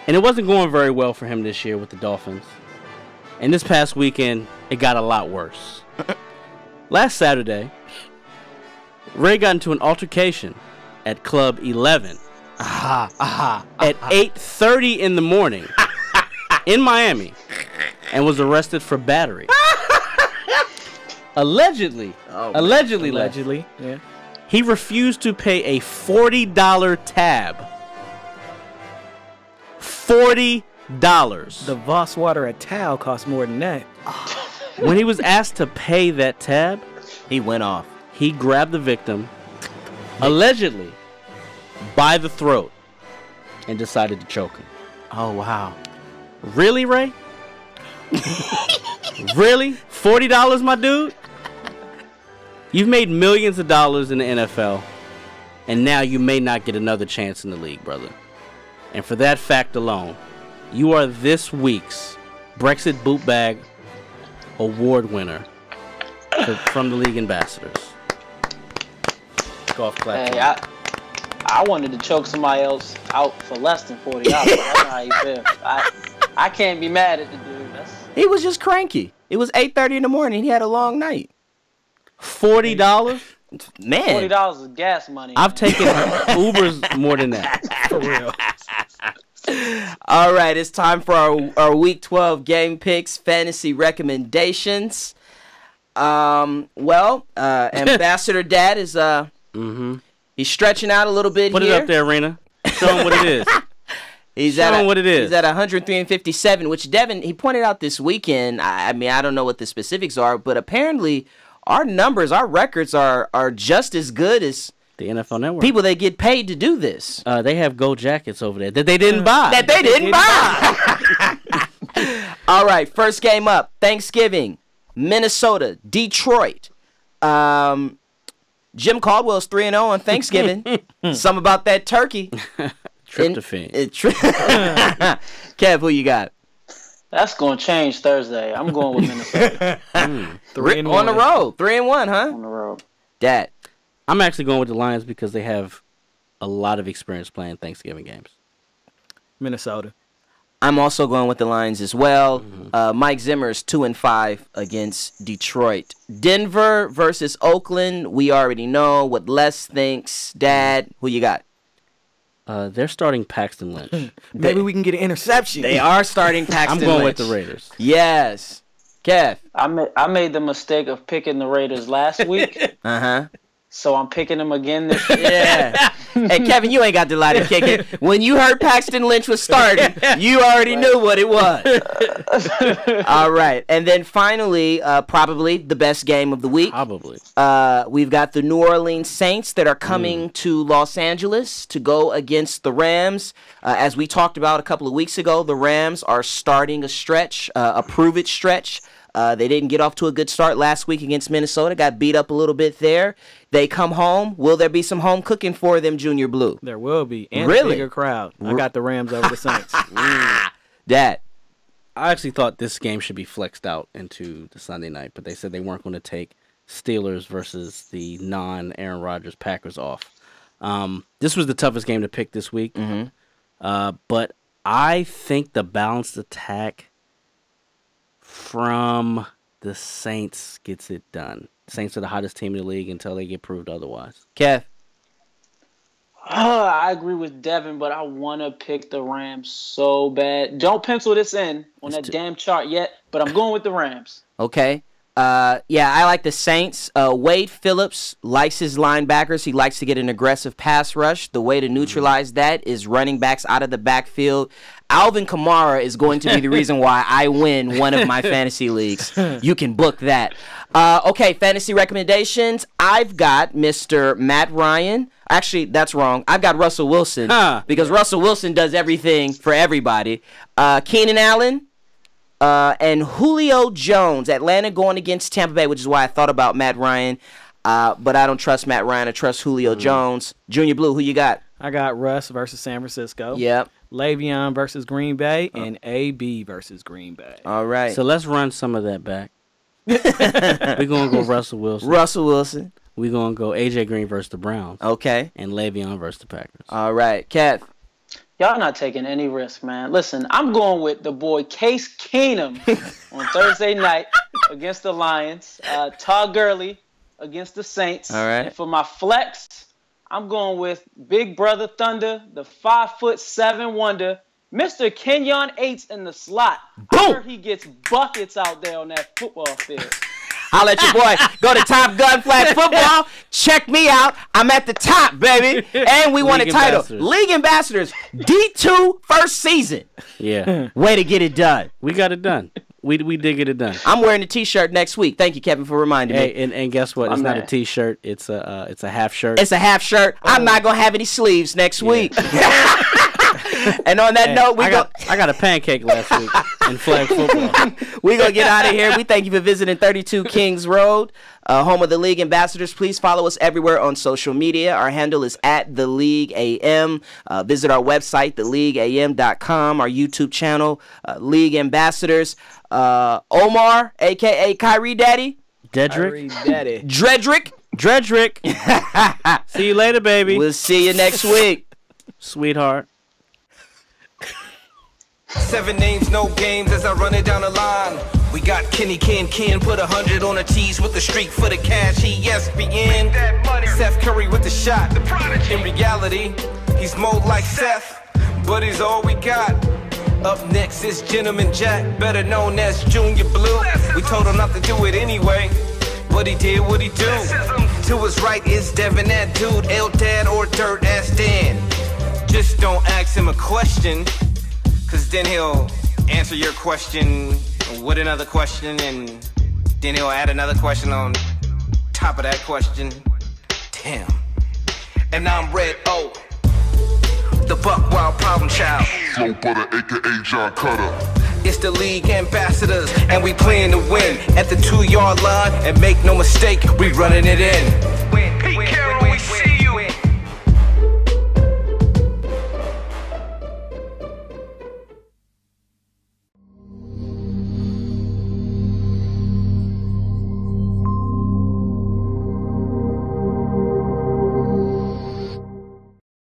And it wasn't going very well for him this year with the Dolphins. And this past weekend, it got a lot worse. Last Saturday, Ray got into an altercation at Club 11 at 8:30 in the morning in Miami and was arrested for battery. Allegedly, yeah. He refused to pay a $40 tab. $40. The Voss water at Tao costs more than that. When he was asked to pay that tab, He went off. He grabbed the victim, allegedly, by the throat, and decided to choke him. Oh, wow. Really, Ray? Really? $40, my dude? You've made millions of dollars in the NFL, and now you may not get another chance in the league, brother. And for that fact alone, you are this week's Brexit Boot Bag Award winner from the league ambassadors. Golf clap. Hey, I wanted to choke somebody else out for less than $40. I know how you feel. I can't be mad at the dude. He was just cranky. It was 8:30 in the morning. He had a long night. $40? Man. $40 is gas money. I've taken Ubers more than that. For real. All right, it's time for our Week 12 game picks, fantasy recommendations. Ambassador Dad is he's stretching out a little bit Put here. it up there, Rena. Show him what it is. Show him what it is. He's at 103-57, which Devin, he pointed out this weekend. I mean, I don't know what the specifics are, but apparently our numbers, our records are just as good as the NFL Network. people that get paid to do this. They have gold jackets over there that they didn't buy. That they didn't buy. All right, first game up, Thanksgiving, Minnesota, Detroit. Jim Caldwell's 3-0 on Thanksgiving. Something about that turkey. Tryptophan. Kev, who you got? That's going to change Thursday. I'm going with Minnesota. 3-1 on the road. 3-1, huh? On the road. Dad. I'm actually going with the Lions because they have a lot of experience playing Thanksgiving games. Minnesota. I'm also going with the Lions as well. Mike Zimmer is 2-5 against Detroit. Denver versus Oakland. We already know what Les thinks. Dad, who you got? They're starting Paxton Lynch. Maybe we can get an interception. They are starting Paxton I'm going Lynch. with the Raiders. Yes. Kev. I made the mistake of picking the Raiders last week, Uh-huh. so I'm picking them again this week. Yeah. Hey, Kevin, you ain't got to lie to kick it. When you heard Paxton Lynch was starting, you already knew what it was. All right. And then finally, probably the best game of the week. Probably. We've got the New Orleans Saints that are coming to Los Angeles to go against the Rams. As we talked about a couple of weeks ago, the Rams are starting a stretch, a prove-it stretch. They didn't get off to a good start last week against Minnesota. Got beat up a little bit there. They come home. Will there be some home cooking for them, Junior Blue? There will be. And Really? a bigger crowd. I got the Rams over the Saints. Dad. I actually thought this game should be flexed out into the Sunday night, but they said they weren't going to take Steelers versus the non-Aaron Rodgers Packers off. This was the toughest game to pick this week. But I think the balanced attack from the Saints gets it done. Saints are the hottest team in the league until they get proved otherwise. Kev. I agree with Devin, but I want to pick the Rams so bad. Don't pencil this in on that damn chart yet, but I'm going with the Rams. Okay. Yeah, I like the Saints. Wade Phillips likes his linebackers. He likes to get an aggressive pass rush. The way to neutralize that is running backs out of the backfield. Alvin Kamara is going to be the reason why I win one of my fantasy leagues. You can book that. Okay, fantasy recommendations. I've got Mr. Matt Ryan. Actually, that's wrong. I've got Russell Wilson because Russell Wilson does everything for everybody. Keenan Allen. And Julio Jones, Atlanta going against Tampa Bay, which is why I thought about Matt Ryan. But I don't trust Matt Ryan. I trust Julio Jones. Junior Blue, who you got? I got Russ versus San Francisco. Yep. Le'Veon versus Green Bay. And AB versus Green Bay. All right. So let's run some of that back. We're going to go Russell Wilson. Russell Wilson. We're going to go A.J. Green versus the Browns. Okay. And Le'Veon versus the Packers. All right. Kev. Y'all not taking any risk, man. Listen, I'm going with the boy Case Keenum on Thursday night against the Lions. Todd Gurley against the Saints. All right. And for my flex, I'm going with Big Brother Thunder, the 5'7" wonder, Mr. Kenyon Yates in the slot. I heard he gets buckets out there on that football field. I'll let your boy go to Top Gun Flag Football. Check me out. I'm at the top, baby. And we won a League title. ambassadors. League Ambassadors. D2 first season. Yeah. Way to get it done. We got it done. We did get it done. I'm wearing a T-shirt next week. Thank you, Kevin, for reminding me. Hey, and guess what? It's not a T-shirt. It's a half shirt. It's a half shirt. I'm not gonna have any sleeves next week. And on that note, I got a pancake last week in flag football. We're going to get out of here. We thank you for visiting 32 Kings Road, home of the League Ambassadors. Please follow us everywhere on social media. Our handle is @TheLeagueAM. Visit our website, theleagueam.com, our YouTube channel, League Ambassadors. Omar, a.k.a. Kyrie Daddy. Dedrick. Dredrick. See you later, baby. We'll see you next week. Sweetheart. 7 names, no games as I run it down the line. We got Kenny Ken put 100 on the tees with the streak for the cash. He ESPN. Seth Curry with the shot. In reality, he's more like Seth, but he's all we got. Up next is Gentleman Jack, better known as Junior Blue. We told him not to do it anyway, but he did what he do. To his right is Devin, that dude, Eldad or Dirt Ass Dan. Just don't ask him a question, cause then he'll answer your question with another question, and then he'll add another question on top of that question. Damn. And I'm Red O, the Buck Wild Problem Child. Flow Butter, aka John Cutter. It's the League Ambassadors, and we playing to win at the 2-yard line. And make no mistake, we running it in.